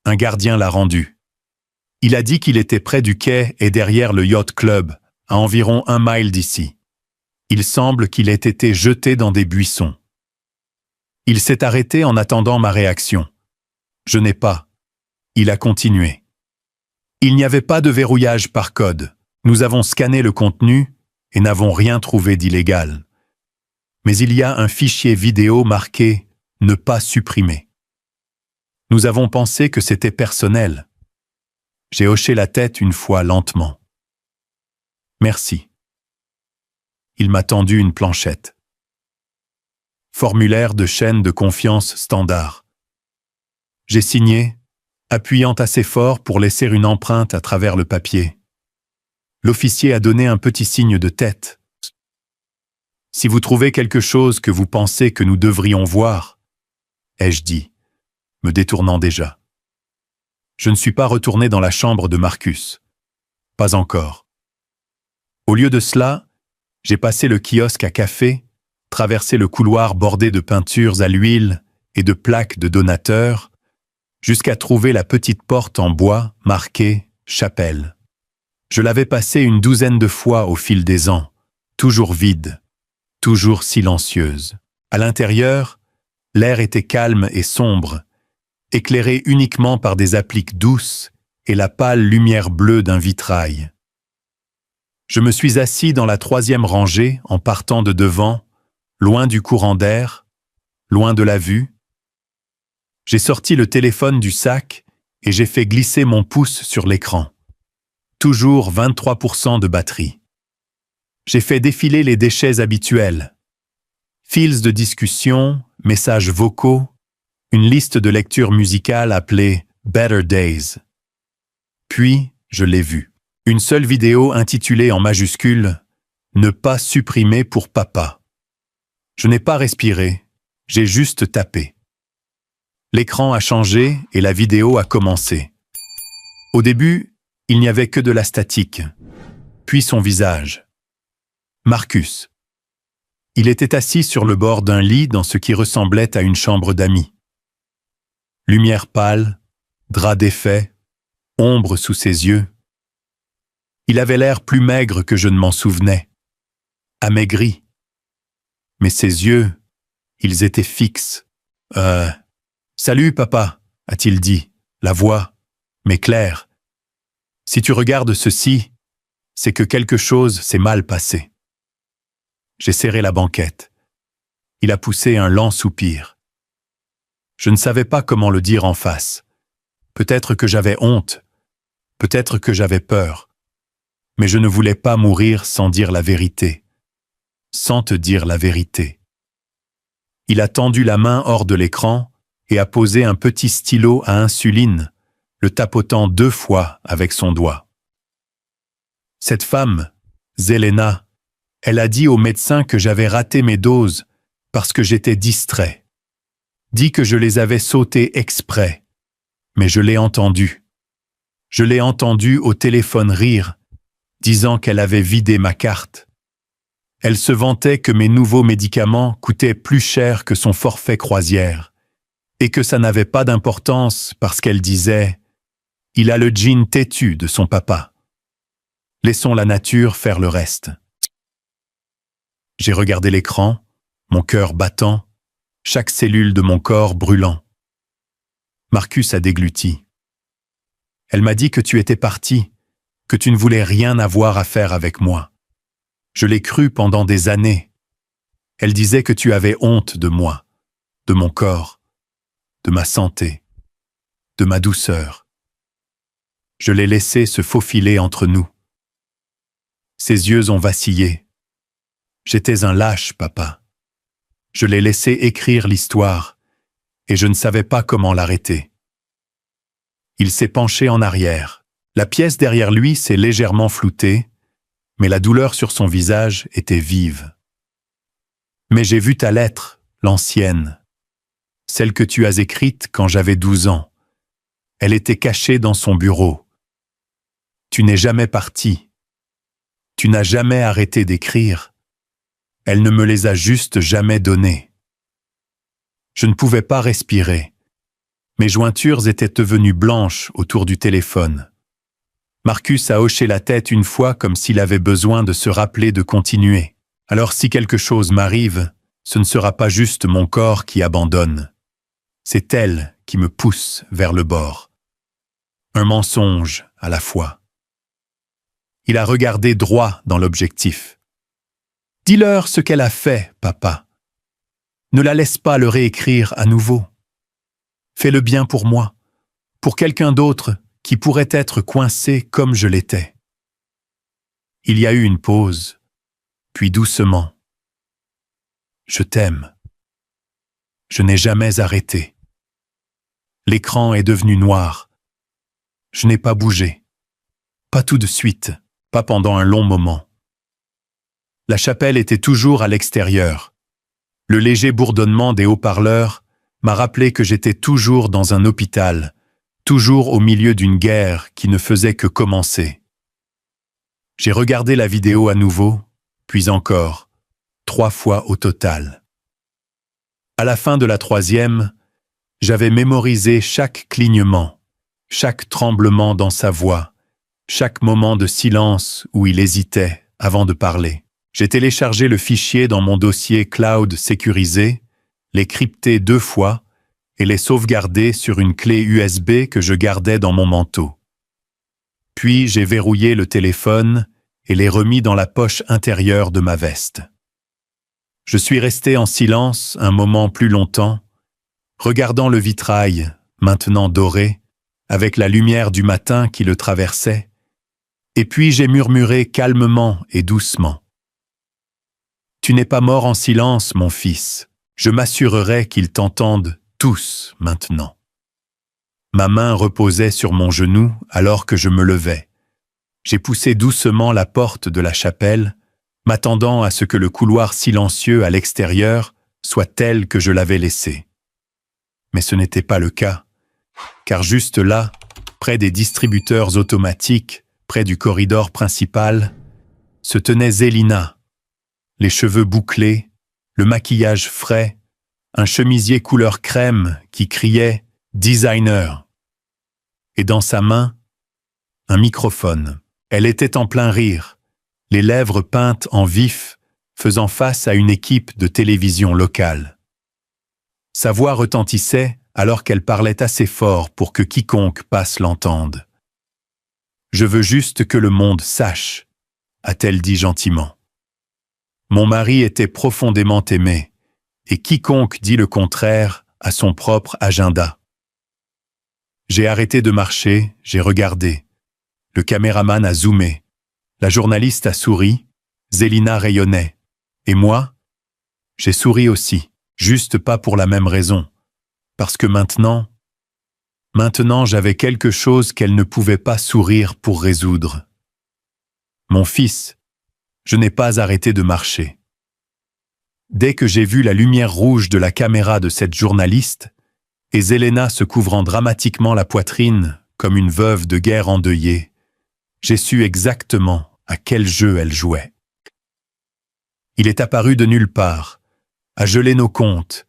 Un gardien l'a rendu. Il a dit qu'il était près du quai et derrière le Yacht Club, à environ 1 mile d'ici. Il semble qu'il ait été jeté dans des buissons. Il s'est arrêté en attendant ma réaction. Je n'ai pas. Il a continué. Il n'y avait pas de verrouillage par code. Nous avons scanné le contenu et n'avons rien trouvé d'illégal. Mais il y a un fichier vidéo marqué « Ne pas supprimer ». Nous avons pensé que c'était personnel. J'ai hoché la tête une fois lentement. Merci. Il m'a tendu une planchette. Formulaire de chaîne de confiance standard. J'ai signé, appuyant assez fort pour laisser une empreinte à travers le papier. L'officier a donné un petit signe de tête. Si vous trouvez quelque chose que vous pensez que nous devrions voir, ai-je dit, me détournant déjà. Je ne suis pas retourné dans la chambre de Marcus. Pas encore. Au lieu de cela, j'ai passé le kiosque à café, traversé le couloir bordé de peintures à l'huile et de plaques de donateurs, jusqu'à trouver la petite porte en bois marquée « Chapelle ». Je l'avais passée une 12aine de fois au fil des ans, toujours vide, toujours silencieuse. À l'intérieur, l'air était calme et sombre, éclairé uniquement par des appliques douces et la pâle lumière bleue d'un vitrail. Je me suis assis dans la 3e rangée en partant de devant, loin du courant d'air, loin de la vue. J'ai sorti le téléphone du sac et j'ai fait glisser mon pouce sur l'écran. Toujours 23% de batterie. J'ai fait défiler les déchets habituels. Fils de discussion, messages vocaux, une liste de lecture musicale appelée « Better Days ». Puis, je l'ai vu. Une seule vidéo intitulée en majuscule « Ne pas supprimer pour papa ». Je n'ai pas respiré, j'ai juste tapé. L'écran a changé et la vidéo a commencé. Au début, il n'y avait que de la statique, puis son visage. Marcus. Il était assis sur le bord d'un lit dans ce qui ressemblait à une chambre d'amis. Lumière pâle, drap défait, ombre sous ses yeux. Il avait l'air plus maigre que je ne m'en souvenais, amaigri. Mais ses yeux, ils étaient fixes. « Salut, papa », a-t-il dit, la voix, mais claire. « Si tu regardes ceci, c'est que quelque chose s'est mal passé. » J'ai serré la banquette. Il a poussé un lent soupir. Je ne savais pas comment le dire en face. Peut-être que j'avais honte, peut-être que j'avais peur. Mais je ne voulais pas mourir sans dire la vérité. Sans te dire la vérité. Il a tendu la main hors de l'écran et a posé un petit stylo à insuline, le tapotant 2 fois avec son doigt. Cette femme, Zelena, elle a dit au médecin que j'avais raté mes doses parce que j'étais distrait. Dit que je les avais sautées exprès. Mais je l'ai entendu. Je l'ai entendu au téléphone rire, disant qu'elle avait vidé ma carte. Elle se vantait que mes nouveaux médicaments coûtaient plus cher que son forfait croisière, et que ça n'avait pas d'importance parce qu'elle disait « Il a le jean têtu de son papa. Laissons la nature faire le reste. » J'ai regardé l'écran, mon cœur battant, chaque cellule de mon corps brûlant. Marcus a dégluti. Elle m'a dit que tu étais parti, que tu ne voulais rien avoir à faire avec moi. Je l'ai cru pendant des années. Elle disait que tu avais honte de moi, de mon corps, de ma santé, de ma douceur. Je l'ai laissé se faufiler entre nous. Ses yeux ont vacillé. J'étais un lâche, papa. Je l'ai laissé écrire l'histoire, et je ne savais pas comment l'arrêter. Il s'est penché en arrière. La pièce derrière lui s'est légèrement floutée, mais la douleur sur son visage était vive. Mais j'ai vu ta lettre, l'ancienne, celle que tu as écrite quand j'avais 12 ans. Elle était cachée dans son bureau. Tu n'es jamais parti. Tu n'as jamais arrêté d'écrire. Elle ne me les a juste jamais donnés. Je ne pouvais pas respirer. Mes jointures étaient devenues blanches autour du téléphone. Marcus a hoché la tête une fois comme s'il avait besoin de se rappeler de continuer. Alors si quelque chose m'arrive, ce ne sera pas juste mon corps qui abandonne. C'est elle qui me pousse vers le bord. Un mensonge à la fois. Il a regardé droit dans l'objectif. Dis-leur ce qu'elle a fait, papa. Ne la laisse pas le réécrire à nouveau. Fais le bien pour moi, pour quelqu'un d'autre qui pourrait être coincé comme je l'étais. Il y a eu une pause, puis doucement. Je t'aime. Je n'ai jamais arrêté. L'écran est devenu noir. Je n'ai pas bougé. Pas tout de suite, pas pendant un long moment. La chapelle était toujours à l'extérieur. Le léger bourdonnement des haut-parleurs m'a rappelé que j'étais toujours dans un hôpital, toujours au milieu d'une guerre qui ne faisait que commencer. J'ai regardé la vidéo à nouveau, puis encore, 3 fois au total. À la fin de la 3e, j'avais mémorisé chaque clignement, chaque tremblement dans sa voix, chaque moment de silence où il hésitait avant de parler. J'ai téléchargé le fichier dans mon dossier cloud sécurisé, les crypté 2 fois et les sauvegardé sur une clé USB que je gardais dans mon manteau. Puis j'ai verrouillé le téléphone et l'ai remis dans la poche intérieure de ma veste. Je suis resté en silence un moment plus longtemps, regardant le vitrail, maintenant doré, avec la lumière du matin qui le traversait, et puis j'ai murmuré calmement et doucement. « Tu n'es pas mort en silence, mon fils. Je m'assurerai qu'ils t'entendent tous maintenant. » Ma main reposait sur mon genou alors que je me levais. J'ai poussé doucement la porte de la chapelle, m'attendant à ce que le couloir silencieux à l'extérieur soit tel que je l'avais laissé. Mais ce n'était pas le cas, car juste là, près des distributeurs automatiques, près du corridor principal, se tenait Zélina, les cheveux bouclés, le maquillage frais, un chemisier couleur crème qui criait « Designer ». Et dans sa main, un microphone. Elle était en plein rire, les lèvres peintes en vif, faisant face à une équipe de télévision locale. Sa voix retentissait alors qu'elle parlait assez fort pour que quiconque passe l'entende. « Je veux juste que le monde sache », a-t-elle dit gentiment. Mon mari était profondément aimé, et quiconque dit le contraire a son propre agenda. J'ai arrêté de marcher, j'ai regardé. Le caméraman a zoomé. La journaliste a souri. Zélina rayonnait. Et moi, j'ai souri aussi, juste pas pour la même raison. Parce que maintenant j'avais quelque chose qu'elle ne pouvait pas sourire pour résoudre. Mon fils, je n'ai pas arrêté de marcher. Dès que j'ai vu la lumière rouge de la caméra de cette journaliste, et Zélina se couvrant dramatiquement la poitrine comme une veuve de guerre endeuillée, j'ai su exactement à quel jeu elle jouait. Il est apparu de nulle part, a gelé nos comptes,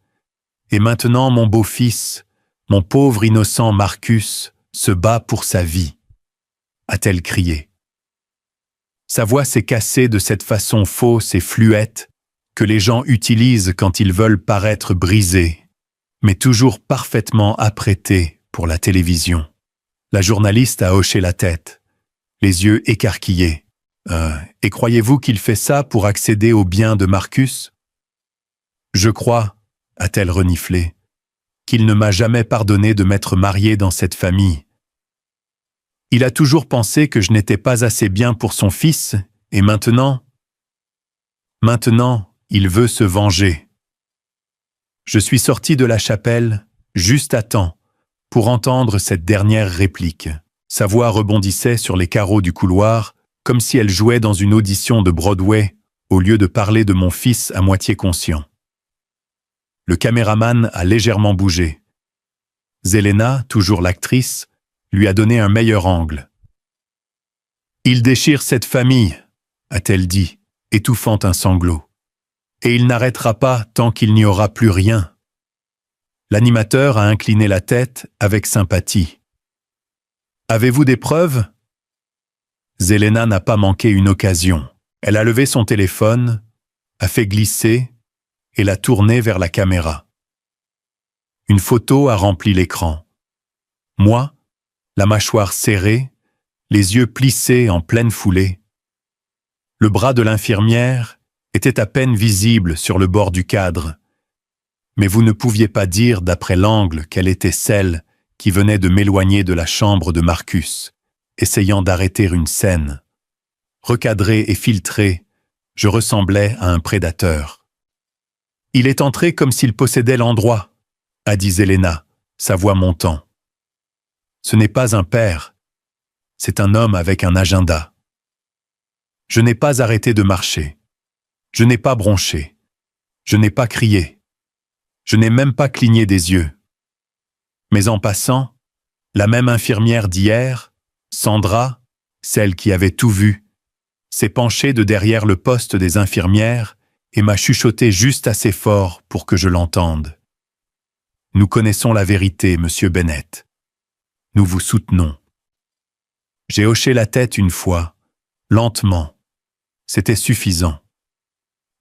et maintenant mon beau-fils, mon pauvre innocent Marcus, se bat pour sa vie, a-t-elle crié. Sa voix s'est cassée de cette façon fausse et fluette que les gens utilisent quand ils veulent paraître brisés, mais toujours parfaitement apprêtés pour la télévision. La journaliste a hoché la tête, les yeux écarquillés. « Et croyez-vous qu'il fait ça pour accéder aux biens de Marcus ?»« Je crois, a-t-elle reniflé, qu'il ne m'a jamais pardonné de m'être mariée dans cette famille. Il a toujours pensé que je n'étais pas assez bien pour son fils, et maintenant, il veut se venger. » Je suis sorti de la chapelle, juste à temps, pour entendre cette dernière réplique. Sa voix rebondissait sur les carreaux du couloir, comme si elle jouait dans une audition de Broadway, au lieu de parler de mon fils à moitié conscient. Le caméraman a légèrement bougé. Zélina, toujours l'actrice, lui a donné un meilleur angle. « Il déchire cette famille », a-t-elle dit, étouffant un sanglot. « Et il n'arrêtera pas tant qu'il n'y aura plus rien. » L'animateur a incliné la tête avec sympathie. « Avez-vous des preuves ?» Zélina n'a pas manqué une occasion. Elle a levé son téléphone, a fait glisser et l'a tourné vers la caméra. Une photo a rempli l'écran. Moi, la mâchoire serrée, les yeux plissés en pleine foulée. Le bras de l'infirmière était à peine visible sur le bord du cadre, mais vous ne pouviez pas dire d'après l'angle qu'elle était celle qui venait de m'éloigner de la chambre de Marcus, essayant d'arrêter une scène. Recadré et filtré, je ressemblais à un prédateur. « Il est entré comme s'il possédait l'endroit », a dit Zélina, sa voix montant. « Ce n'est pas un père, c'est un homme avec un agenda. » Je n'ai pas arrêté de marcher. Je n'ai pas bronché. Je n'ai pas crié. Je n'ai même pas cligné des yeux. Mais en passant, la même infirmière d'hier, Sandra, celle qui avait tout vu, s'est penchée de derrière le poste des infirmières et m'a chuchoté juste assez fort pour que je l'entende. « Nous connaissons la vérité, monsieur Bennett. Nous vous soutenons. » J'ai hoché la tête une fois, lentement. C'était suffisant.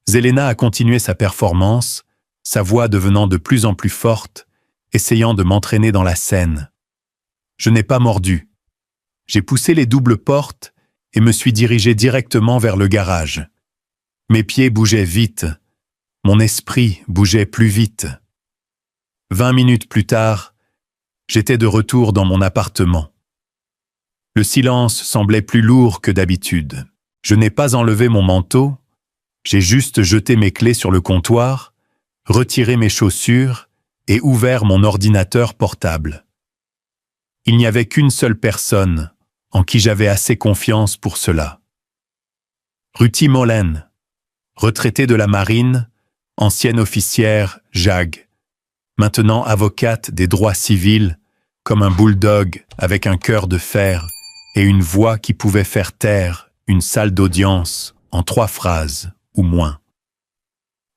Zélina a continué sa performance, sa voix devenant de plus en plus forte, essayant de m'entraîner dans la scène. Je n'ai pas mordu. J'ai poussé les doubles portes et me suis dirigé directement vers le garage. Mes pieds bougeaient vite. Mon esprit bougeait plus vite. 20 minutes plus tard, j'étais de retour dans mon appartement. Le silence semblait plus lourd que d'habitude. Je n'ai pas enlevé mon manteau, j'ai juste jeté mes clés sur le comptoir, retiré mes chaussures et ouvert mon ordinateur portable. Il n'y avait qu'une seule personne en qui j'avais assez confiance pour cela. Ruti Molen, retraitée de la marine, ancienne officière JAG, maintenant avocate des droits civils, comme un bulldog avec un cœur de fer et une voix qui pouvait faire taire une salle d'audience en 3 phrases ou moins.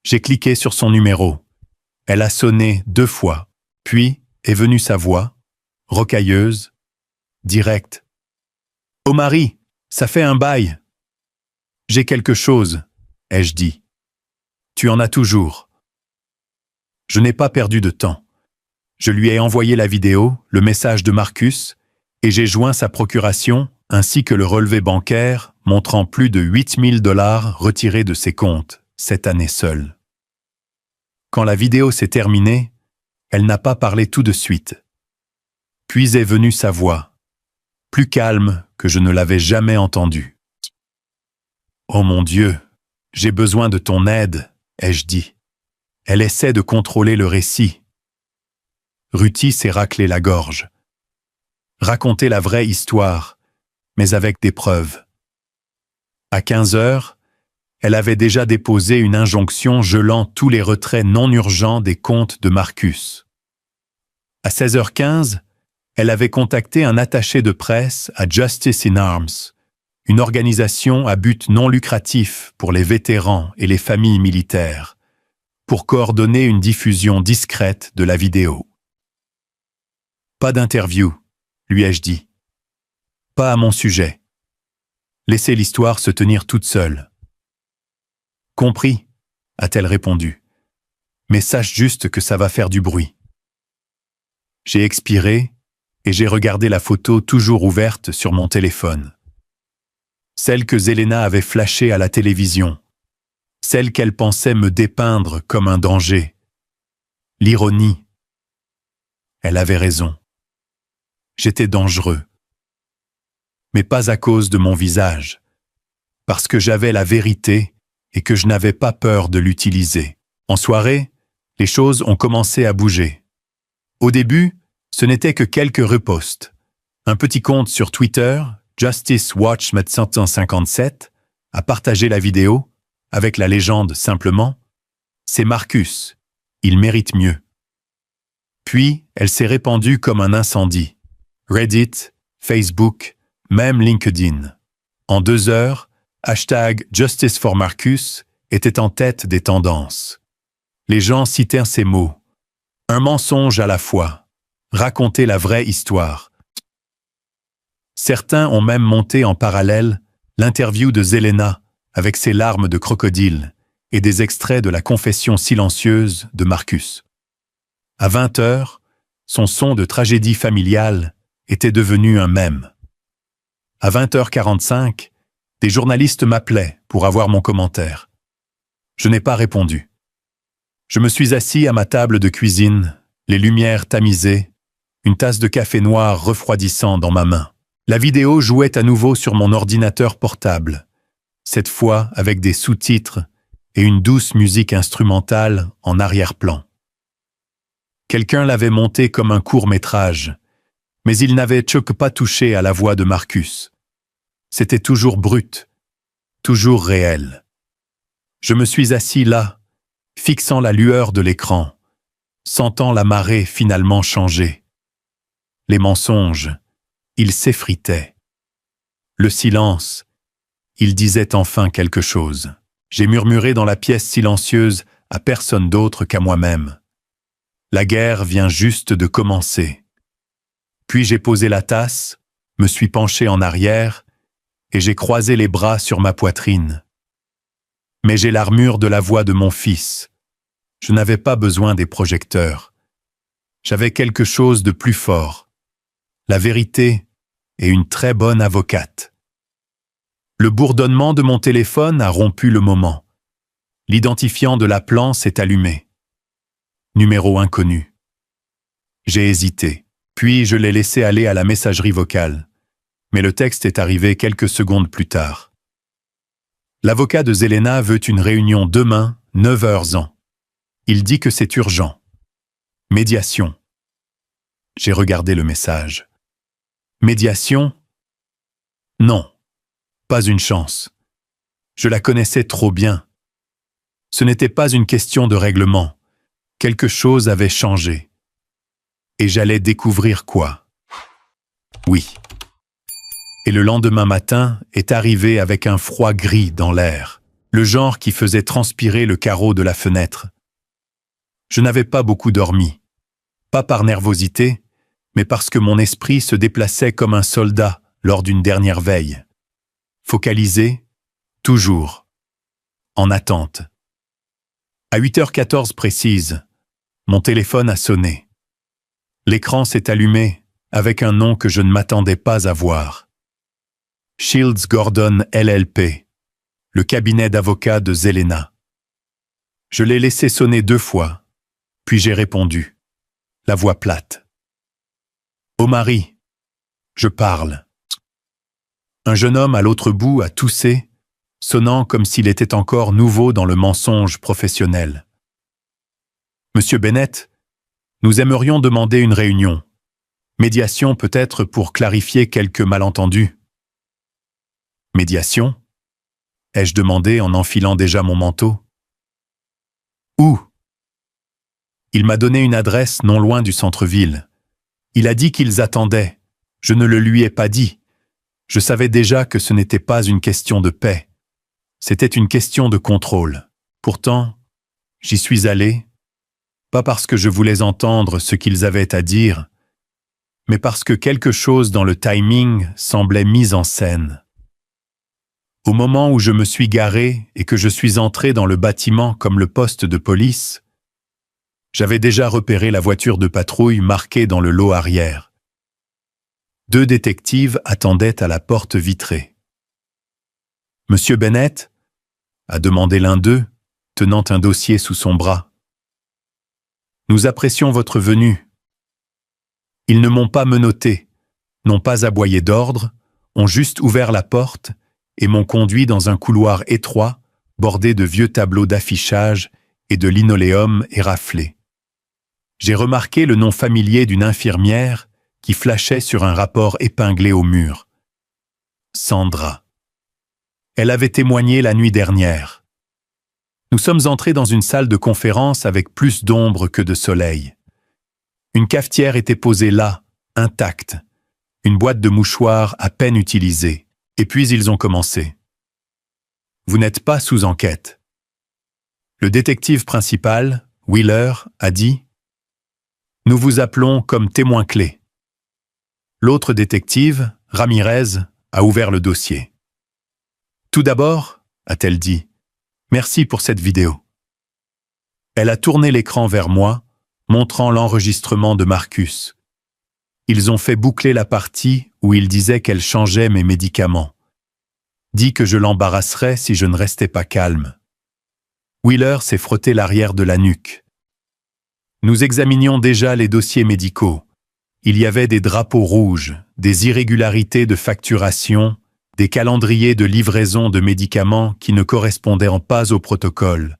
J'ai cliqué sur son numéro. Elle a sonné 2 fois, puis est venue sa voix, rocailleuse, directe. « Omari, ça fait un bail. »« J'ai quelque chose, » ai-je dit. « Tu en as toujours. » Je n'ai pas perdu de temps. Je lui ai envoyé la vidéo, le message de Marcus, et j'ai joint sa procuration ainsi que le relevé bancaire montrant plus de 8 000 $ retirés de ses comptes cette année seule. Quand la vidéo s'est terminée, elle n'a pas parlé tout de suite. Puis est venue sa voix, plus calme que je ne l'avais jamais entendue. « Oh mon Dieu, j'ai besoin de ton aide, » ai-je dit. Elle essaie de contrôler le récit. Ruti s'est raclé la gorge. Raconter la vraie histoire, mais avec des preuves. À 15 heures, elle avait déjà déposé une injonction gelant tous les retraits non urgents des comptes de Marcus. À 16h15, elle avait contacté un attaché de presse à Justice in Arms, une organisation à but non lucratif pour les vétérans et les familles militaires, pour coordonner une diffusion discrète de la vidéo. Pas d'interview, lui ai-je dit. Pas à mon sujet. Laissez l'histoire se tenir toute seule. Compris, a-t-elle répondu. Mais sache juste que ça va faire du bruit. J'ai expiré et j'ai regardé la photo toujours ouverte sur mon téléphone. Celle que Zelena avait flashée à la télévision. Celle qu'elle pensait me dépeindre comme un danger. L'ironie. Elle avait raison. J'étais dangereux. Mais pas à cause de mon visage, parce que j'avais la vérité et que je n'avais pas peur de l'utiliser. En soirée, les choses ont commencé à bouger. Au début, ce n'était que quelques reposts. Un petit compte sur Twitter, Justice Watch 757, a partagé la vidéo, avec la légende simplement « C'est Marcus, il mérite mieux ». Puis, elle s'est répandue comme un incendie. Reddit, Facebook, même LinkedIn. En 2 heures, #Justice for Marcus était en tête des tendances. Les gens citèrent ces mots. Un mensonge à la fois. Raconter la vraie histoire. Certains ont même monté en parallèle l'interview de Zelena avec ses larmes de crocodile et des extraits de la confession silencieuse de Marcus. À 20 heures, son son de tragédie familiale était devenu un mème. À 20h45, des journalistes m'appelaient pour avoir mon commentaire. Je n'ai pas répondu. Je me suis assis à ma table de cuisine, les lumières tamisées, une tasse de café noir refroidissant dans ma main. La vidéo jouait à nouveau sur mon ordinateur portable, cette fois avec des sous-titres et une douce musique instrumentale en arrière-plan. Quelqu'un l'avait monté comme un court-métrage, mais il n'avait pas touché à la voix de Marcus. C'était toujours brut, toujours réel. Je me suis assis là, fixant la lueur de l'écran, sentant la marée finalement changer. Les mensonges, ils s'effritaient. Le silence, il disait enfin quelque chose. J'ai murmuré dans la pièce silencieuse à personne d'autre qu'à moi-même. La guerre vient juste de commencer. Puis j'ai posé la tasse, me suis penché en arrière et j'ai croisé les bras sur ma poitrine. Mais j'ai l'armure de la voix de mon fils. Je n'avais pas besoin des projecteurs. J'avais quelque chose de plus fort. La vérité et une très bonne avocate. Le bourdonnement de mon téléphone a rompu le moment. L'identifiant de l'appelant s'est allumé. Numéro inconnu. J'ai hésité, puis je l'ai laissé aller à la messagerie vocale. Mais le texte est arrivé quelques secondes plus tard. L'avocat de Zelena veut une réunion demain, 9h ans. Il dit que c'est urgent. Médiation. J'ai regardé le message. Médiation? Non, pas une chance. Je la connaissais trop bien. Ce n'était pas une question de règlement. Quelque chose avait changé. Et j'allais découvrir quoi? Oui. Et le lendemain matin est arrivé avec un froid gris dans l'air, le genre qui faisait transpirer le carreau de la fenêtre. Je n'avais pas beaucoup dormi, pas par nervosité, mais parce que mon esprit se déplaçait comme un soldat lors d'une dernière veille. Focalisé, toujours, en attente. À 8h14 précise, mon téléphone a sonné. L'écran s'est allumé avec un nom que je ne m'attendais pas à voir. Shields Gordon LLP, le cabinet d'avocats de Zelena. Je l'ai laissé sonner 2 fois, puis j'ai répondu, la voix plate. Omari, je parle. Un jeune homme à l'autre bout a toussé, sonnant comme s'il était encore nouveau dans le mensonge professionnel. Monsieur Bennett, nous aimerions demander une réunion. Médiation peut-être pour clarifier quelques malentendus. Médiation? Ai-je demandé en enfilant déjà mon manteau. Où? Il m'a donné une adresse non loin du centre-ville. Il a dit qu'ils attendaient. Je ne le lui ai pas dit. Je savais déjà que ce n'était pas une question de paix. C'était une question de contrôle. Pourtant, j'y suis allé, pas parce que je voulais entendre ce qu'ils avaient à dire, mais parce que quelque chose dans le timing semblait mis en scène. Au moment où je me suis garé et que je suis entré dans le bâtiment comme le poste de police, j'avais déjà repéré la voiture de patrouille marquée dans le lot arrière. 2 détectives attendaient à la porte vitrée. « Monsieur Bennett ?» a demandé l'un d'eux, tenant un dossier sous son bras. « Nous apprécions votre venue. » Ils ne m'ont pas menotté, n'ont pas aboyé d'ordre, ont juste ouvert la porte et m'ont conduit dans un couloir étroit, bordé de vieux tableaux d'affichage et de linoléum éraflé. J'ai remarqué le nom familier d'une infirmière qui flashait sur un rapport épinglé au mur. Sandra. Elle avait témoigné la nuit dernière. Nous sommes entrés dans une salle de conférence avec plus d'ombre que de soleil. Une cafetière était posée là, intacte, une boîte de mouchoirs à peine utilisée. Et puis ils ont commencé. Vous n'êtes pas sous enquête. Le détective principal, Wheeler, a dit « Nous vous appelons comme témoin clé ». L'autre détective, Ramirez, a ouvert le dossier. « Tout d'abord, a-t-elle dit, merci pour cette vidéo. » Elle a tourné l'écran vers moi, montrant l'enregistrement de Marcus. Ils ont fait boucler la partie où il disait qu'elle changeait mes médicaments. Dit que je l'embarrasserais si je ne restais pas calme. Wheeler s'est frotté l'arrière de la nuque. Nous examinions déjà les dossiers médicaux. Il y avait des drapeaux rouges, des irrégularités de facturation, des calendriers de livraison de médicaments qui ne correspondaient pas au protocole,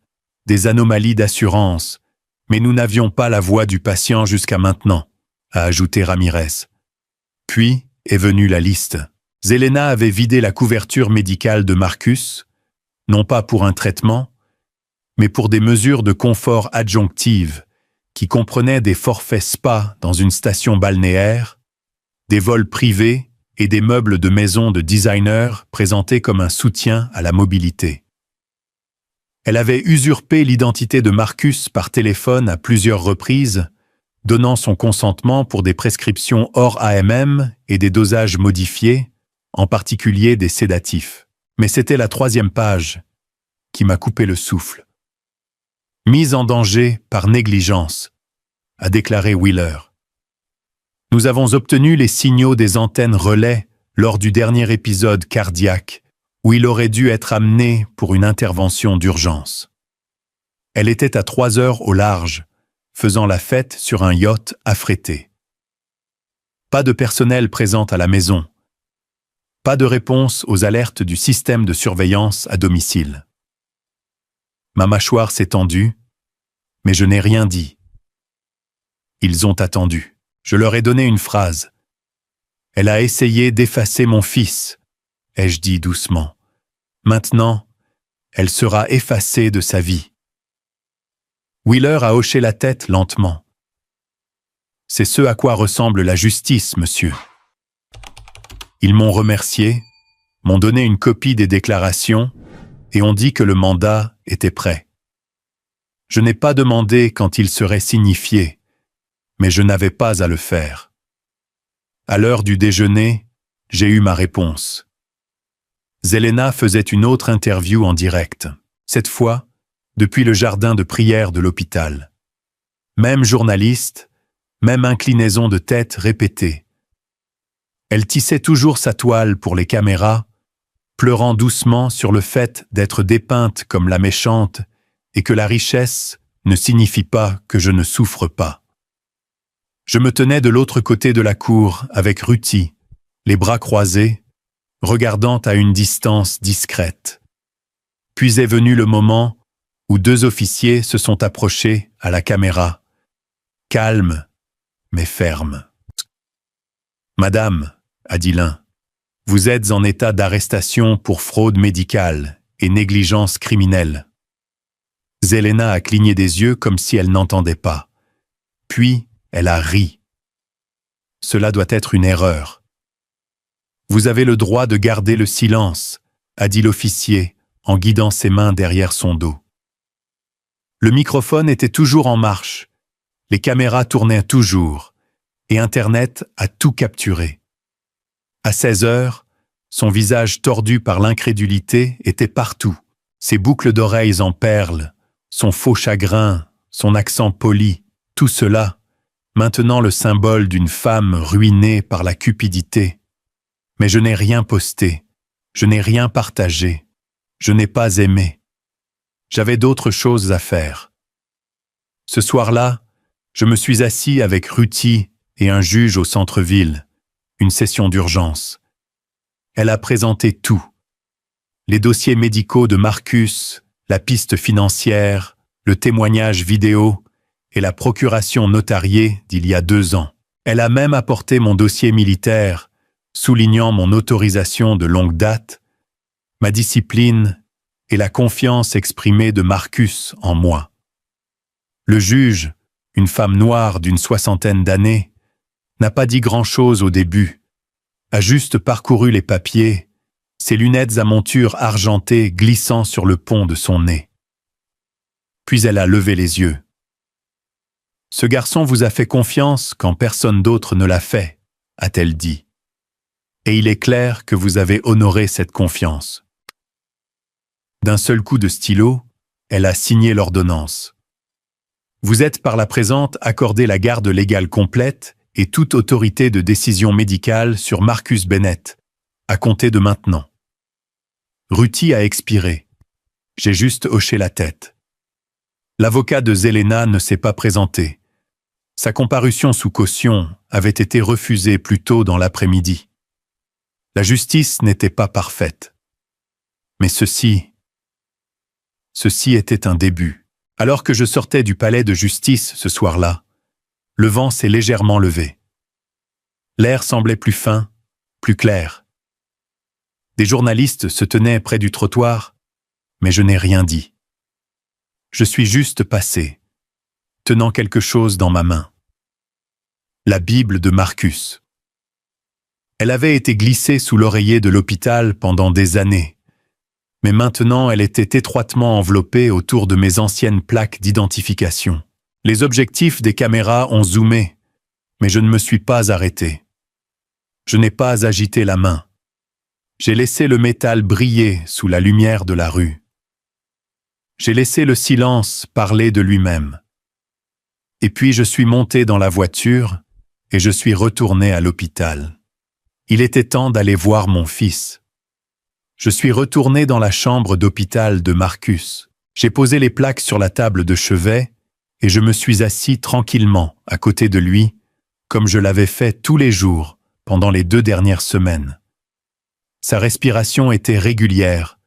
des anomalies d'assurance, mais nous n'avions pas la voix du patient jusqu'à maintenant, a ajouté Ramirez. Puis est venue la liste. Zelena avait vidé la couverture médicale de Marcus, non pas pour un traitement, mais pour des mesures de confort adjonctives qui comprenaient des forfaits spa dans une station balnéaire, des vols privés et des meubles de maison de designer présentés comme un soutien à la mobilité. Elle avait usurpé l'identité de Marcus par téléphone à plusieurs reprises, donnant son consentement pour des prescriptions hors AMM et des dosages modifiés, en particulier des sédatifs. Mais c'était la 3e page qui m'a coupé le souffle. « Mise en danger par négligence », a déclaré Wheeler. Nous avons obtenu les signaux des antennes relais lors du dernier épisode cardiaque, où il aurait dû être amené pour une intervention d'urgence. Elle était à 3 heures au large, faisant la fête sur un yacht affrété. Pas de personnel présent à la maison. Pas de réponse aux alertes du système de surveillance à domicile. Ma mâchoire s'est tendue, mais je n'ai rien dit. Ils ont attendu. Je leur ai donné une phrase. Elle a essayé d'effacer mon fils, ai-je dit doucement. Maintenant, elle sera effacée de sa vie. Wheeler a hoché la tête lentement. C'est ce à quoi ressemble la justice, monsieur. Ils m'ont remercié, m'ont donné une copie des déclarations et ont dit que le mandat était prêt. Je n'ai pas demandé quand il serait signifié, mais je n'avais pas à le faire. À l'heure du déjeuner, j'ai eu ma réponse. Zelena faisait une autre interview en direct, cette fois depuis le jardin de prière de l'hôpital. Même journaliste, même inclinaison de tête répétée. Elle tissait toujours sa toile pour les caméras, pleurant doucement sur le fait d'être dépeinte comme la méchante et que la richesse ne signifie pas que je ne souffre pas. Je me tenais de l'autre côté de la cour avec Ruthie, les bras croisés, regardant à une distance discrète. Puis est venu le moment où 2 officiers se sont approchés à la caméra, calmes mais fermes. « Madame, a dit l'un, vous êtes en état d'arrestation pour fraude médicale et négligence criminelle. » Zelena a cligné des yeux comme si elle n'entendait pas. Puis, elle a ri. « Cela doit être une erreur. »« Vous avez le droit de garder le silence, » a dit l'officier en guidant ses mains derrière son dos. Le microphone était toujours en marche, les caméras tournaient toujours, et Internet a tout capturé. À 16 heures, son visage tordu par l'incrédulité était partout, ses boucles d'oreilles en perles, son faux chagrin, son accent poli, tout cela, maintenant le symbole d'une femme ruinée par la cupidité. Mais je n'ai rien posté, je n'ai rien partagé, je n'ai pas aimé. J'avais d'autres choses à faire. Ce soir-là, je me suis assis avec Ruthie et un juge au centre-ville, une session d'urgence. Elle a présenté tout. Les dossiers médicaux de Marcus, la piste financière, le témoignage vidéo et la procuration notariée d'il y a 2 ans. Elle a même apporté mon dossier militaire, soulignant mon autorisation de longue date, ma discipline et la confiance exprimée de Marcus en moi. Le juge, une femme noire d'une 60aine d'années, n'a pas dit grand-chose au début, a juste parcouru les papiers, ses lunettes à monture argentée glissant sur le pont de son nez. Puis elle a levé les yeux. « Ce garçon vous a fait confiance quand personne d'autre ne l'a fait, » a-t-elle dit. « Et il est clair que vous avez honoré cette confiance. » D'un seul coup de stylo, elle a signé l'ordonnance. Vous êtes par la présente accordé la garde légale complète et toute autorité de décision médicale sur Marcus Bennett, à compter de maintenant. Ruthie a expiré. J'ai juste hoché la tête. L'avocat de Zelena ne s'est pas présenté. Sa comparution sous caution avait été refusée plus tôt dans l'après-midi. La justice n'était pas parfaite. Mais ceci était un début. Alors que je sortais du palais de justice ce soir-là, le vent s'est légèrement levé. L'air semblait plus fin, plus clair. Des journalistes se tenaient près du trottoir, mais je n'ai rien dit. Je suis juste passé, tenant quelque chose dans ma main. La Bible de Marcus. Elle avait été glissée sous l'oreiller de l'hôpital pendant des années, mais maintenant elle était étroitement enveloppée autour de mes anciennes plaques d'identification. Les objectifs des caméras ont zoomé, mais je ne me suis pas arrêté. Je n'ai pas agité la main. J'ai laissé le métal briller sous la lumière de la rue. J'ai laissé le silence parler de lui-même. Et puis je suis monté dans la voiture et je suis retourné à l'hôpital. Il était temps d'aller voir mon fils. Je suis retourné dans la chambre d'hôpital de Marcus. J'ai posé les plaques sur la table de chevet et je me suis assis tranquillement à côté de lui, comme je l'avais fait tous les jours pendant les 2 dernières semaines. Sa respiration était régulière,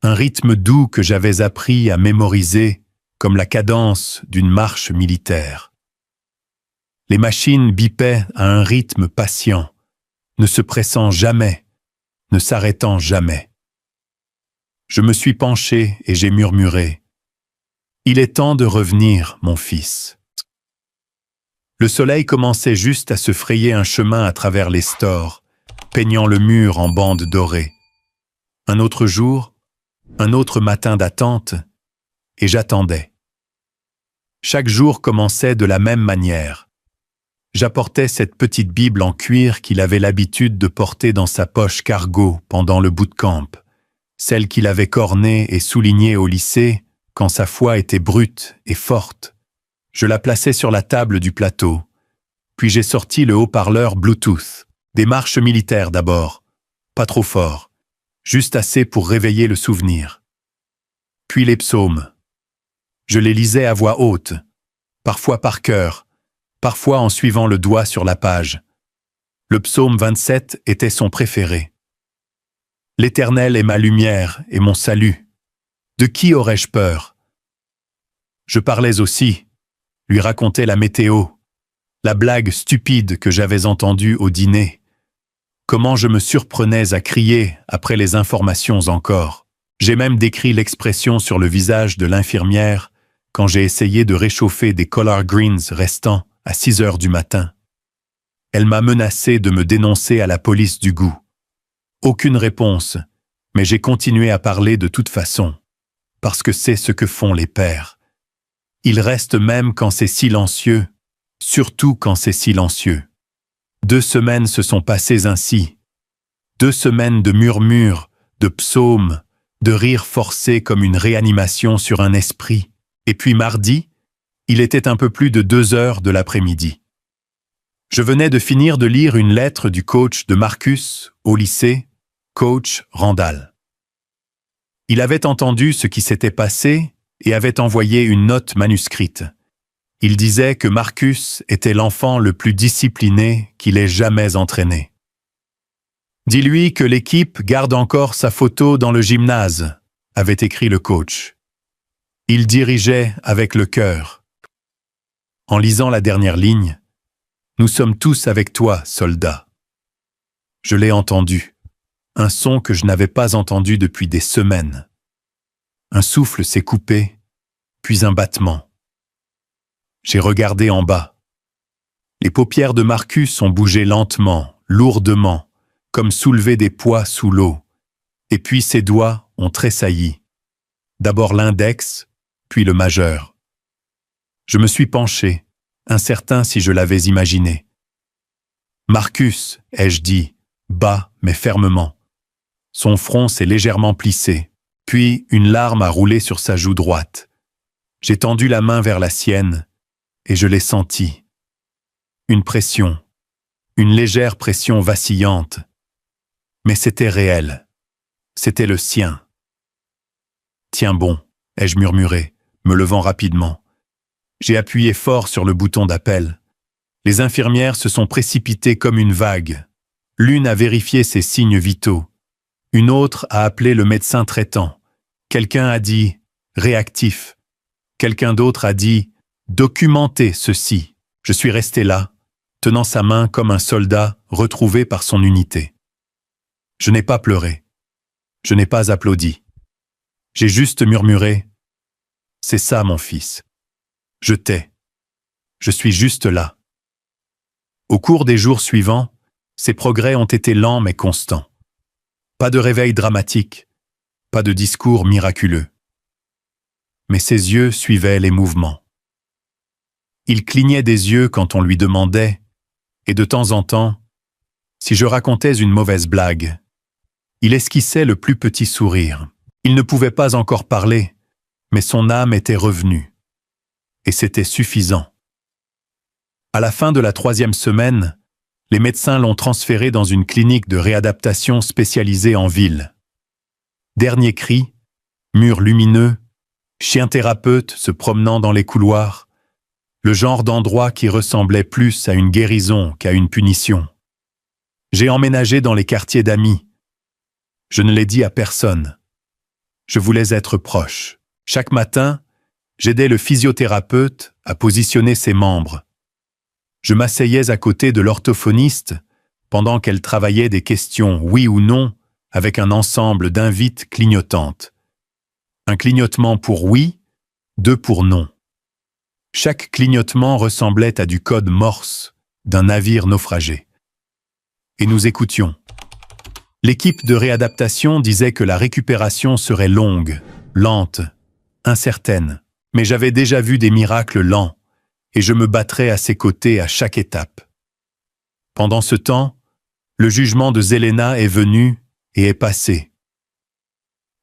un rythme doux que j'avais appris à mémoriser comme la cadence d'une marche militaire. Les machines bipaient à un rythme patient, ne se pressant jamais, ne s'arrêtant jamais. Je me suis penché et j'ai murmuré « Il est temps de revenir, mon fils ». Le soleil commençait juste à se frayer un chemin à travers les stores, peignant le mur en bandes dorées. Un autre jour, un autre matin d'attente, et j'attendais. Chaque jour commençait de la même manière. J'apportais cette petite Bible en cuir qu'il avait l'habitude de porter dans sa poche cargo pendant le bootcamp, celle qu'il avait cornée et soulignée au lycée quand sa foi était brute et forte. Je la plaçais sur la table du plateau, puis j'ai sorti le haut-parleur Bluetooth, des marches militaires d'abord, pas trop fort, juste assez pour réveiller le souvenir. Puis les psaumes. Je les lisais à voix haute, parfois par cœur, parfois en suivant le doigt sur la page. Le psaume 27 était son préféré. L'Éternel est ma lumière et mon salut. De qui aurais-je peur? Je parlais aussi, lui racontais la météo, la blague stupide que j'avais entendue au dîner. Comment je me surprenais à crier après les informations encore. J'ai même décrit l'expression sur le visage de l'infirmière quand j'ai essayé de réchauffer des collard greens restants à 6 heures du matin. Elle m'a menacé de me dénoncer à la police du goût. Aucune réponse, mais j'ai continué à parler de toute façon, parce que c'est ce que font les pères. Ils restent même quand c'est silencieux, surtout quand c'est silencieux. 2 semaines se sont passées ainsi. 2 semaines de murmures, de psaumes, de rires forcés comme une réanimation sur un esprit. Et puis mardi, il était un peu plus de 2 heures de l'après-midi. Je venais de finir de lire une lettre du coach de Marcus au lycée, coach Randall. Il avait entendu ce qui s'était passé et avait envoyé une note manuscrite. Il disait que Marcus était l'enfant le plus discipliné qu'il ait jamais entraîné. « Dis-lui que l'équipe garde encore sa photo dans le gymnase », avait écrit le coach. Il dirigeait avec le cœur. En lisant la dernière ligne, « Nous sommes tous avec toi, soldat ». Je l'ai entendu, un son que je n'avais pas entendu depuis des semaines. Un souffle s'est coupé, puis un battement. J'ai regardé en bas. Les paupières de Marcus ont bougé lentement, lourdement, comme soulever des poids sous l'eau. Et puis ses doigts ont tressailli. D'abord l'index, puis le majeur. Je me suis penché, incertain si je l'avais imaginé. « Marcus », ai-je dit, bas mais fermement. Son front s'est légèrement plissé, puis une larme a roulé sur sa joue droite. J'ai tendu la main vers la sienne, et je l'ai senti. Une pression, une légère pression vacillante. Mais c'était réel. C'était le sien. « Tiens bon », ai-je murmuré, me levant rapidement. J'ai appuyé fort sur le bouton d'appel. Les infirmières se sont précipitées comme une vague. L'une a vérifié ses signes vitaux. Une autre a appelé le médecin traitant. Quelqu'un a dit « réactif ». Quelqu'un d'autre a dit « documentez ceci ». Je suis resté là, tenant sa main comme un soldat retrouvé par son unité. Je n'ai pas pleuré. Je n'ai pas applaudi. J'ai juste murmuré « C'est ça, mon fils. Je t'ai. Je suis juste là. » Au cours des jours suivants, ces progrès ont été lents mais constants. Pas de réveil dramatique, pas de discours miraculeux. Mais ses yeux suivaient les mouvements. Il clignait des yeux quand on lui demandait, et de temps en temps, si je racontais une mauvaise blague, il esquissait le plus petit sourire. Il ne pouvait pas encore parler, mais son âme était revenue. Et c'était suffisant. À la fin de la 3e semaine, les médecins l'ont transféré dans une clinique de réadaptation spécialisée en ville. Dernier cri, mur lumineux, chien thérapeute se promenant dans les couloirs, le genre d'endroit qui ressemblait plus à une guérison qu'à une punition. J'ai emménagé dans les quartiers d'amis. Je ne l'ai dit à personne. Je voulais être proche. Chaque matin, j'aidais le physiothérapeute à positionner ses membres. Je m'asseyais à côté de l'orthophoniste pendant qu'elle travaillait des questions oui ou non avec un ensemble d'invites clignotantes. Un clignotement pour oui, 2 pour non. Chaque clignotement ressemblait à du code morse d'un navire naufragé. Et nous écoutions. L'équipe de réadaptation disait que la récupération serait longue, lente, incertaine. Mais j'avais déjà vu des miracles lents, et je me battrais à ses côtés à chaque étape. Pendant ce temps, le jugement de Zelena est venu et est passé.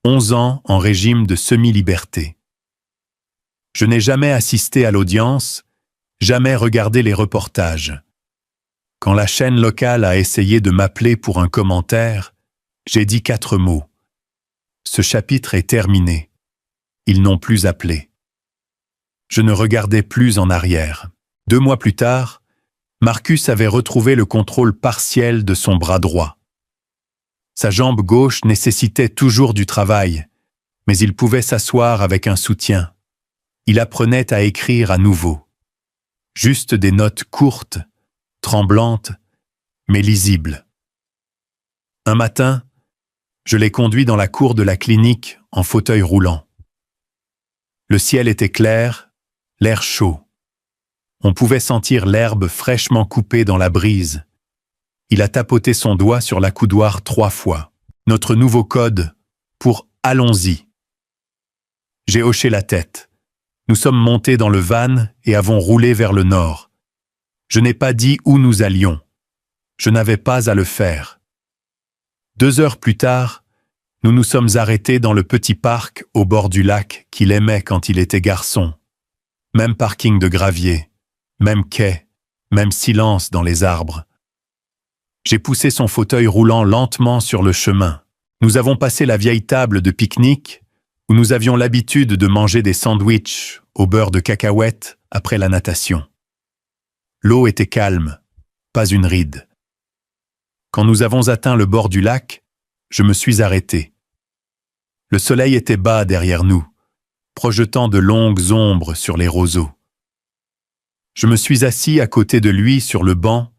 11 ans en régime de semi-liberté. Je n'ai jamais assisté à l'audience, jamais regardé les reportages. Quand la chaîne locale a essayé de m'appeler pour un commentaire, j'ai dit 4 mots. Ce chapitre est terminé. Ils n'ont plus appelé. Je ne regardais plus en arrière. 2 mois plus tard, Marcus avait retrouvé le contrôle partiel de son bras droit. Sa jambe gauche nécessitait toujours du travail, mais il pouvait s'asseoir avec un soutien. Il apprenait à écrire à nouveau. Juste des notes courtes, tremblantes, mais lisibles. Un matin, je l'ai conduit dans la cour de la clinique en fauteuil roulant. Le ciel était clair, l'air chaud. On pouvait sentir l'herbe fraîchement coupée dans la brise. Il a tapoté son doigt sur l'accoudoir 3 fois. Notre nouveau code pour « Allons-y ». J'ai hoché la tête. Nous sommes montés dans le van et avons roulé vers le nord. Je n'ai pas dit où nous allions. Je n'avais pas à le faire. 2 heures plus tard, nous nous sommes arrêtés dans le petit parc au bord du lac qu'il aimait quand il était garçon. Même parking de gravier, même quai, même silence dans les arbres. J'ai poussé son fauteuil roulant lentement sur le chemin. Nous avons passé la vieille table de pique-nique où nous avions l'habitude de manger des sandwichs au beurre de cacahuètes après la natation. L'eau était calme, pas une ride. Quand nous avons atteint le bord du lac, je me suis arrêté. Le soleil était bas derrière nous, projetant de longues ombres sur les roseaux. Je me suis assis à côté de lui sur le banc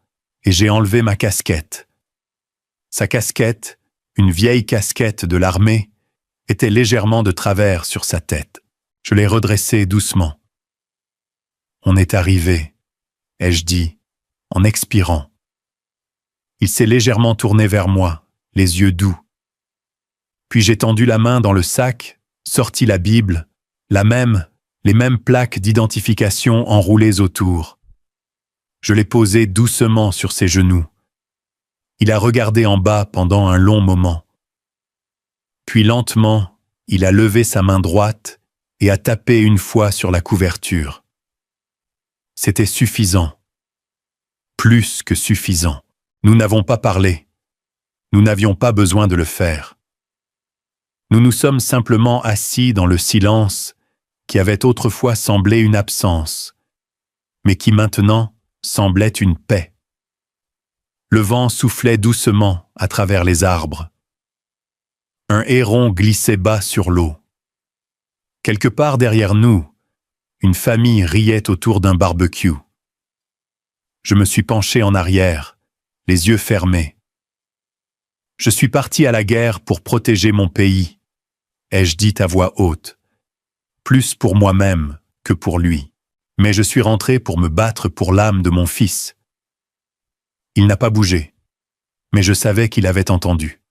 et j'ai enlevé ma casquette. Sa casquette, une vieille casquette de l'armée, était légèrement de travers sur sa tête. Je l'ai redressée doucement. On est arrivé, ai-je dit, en expirant. Il s'est légèrement tourné vers moi, les yeux doux. Puis j'ai tendu la main dans le sac, sorti la Bible, les mêmes plaques d'identification enroulées autour. Je l'ai posée doucement sur ses genoux. Il a regardé en bas pendant un long moment. Puis lentement, il a levé sa main droite et a tapé une fois sur la couverture. C'était suffisant. Plus que suffisant. Nous n'avons pas parlé. Nous n'avions pas besoin de le faire. Nous nous sommes simplement assis dans le silence qui avait autrefois semblé une absence, mais qui maintenant semblait une paix. Le vent soufflait doucement à travers les arbres. Un héron glissait bas sur l'eau. Quelque part derrière nous, une famille riait autour d'un barbecue. Je me suis penché en arrière, les yeux fermés. Je suis parti à la guerre pour protéger mon pays, ai-je dit à voix haute, plus pour moi-même que pour lui. Mais je suis rentré pour me battre pour l'âme de mon fils. Il n'a pas bougé, mais je savais qu'il avait entendu.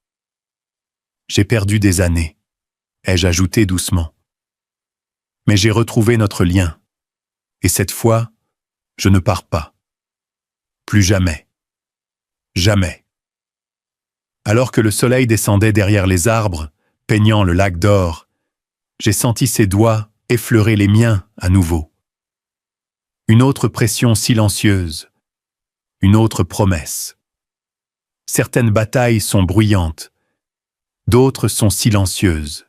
J'ai perdu des années, ai-je ajouté doucement. Mais j'ai retrouvé notre lien, et cette fois, je ne pars pas. Plus jamais. Jamais. Alors que le soleil descendait derrière les arbres, peignant le lac d'or, j'ai senti ses doigts effleurer les miens à nouveau. Une autre pression silencieuse, une autre promesse. Certaines batailles sont bruyantes, d'autres sont silencieuses.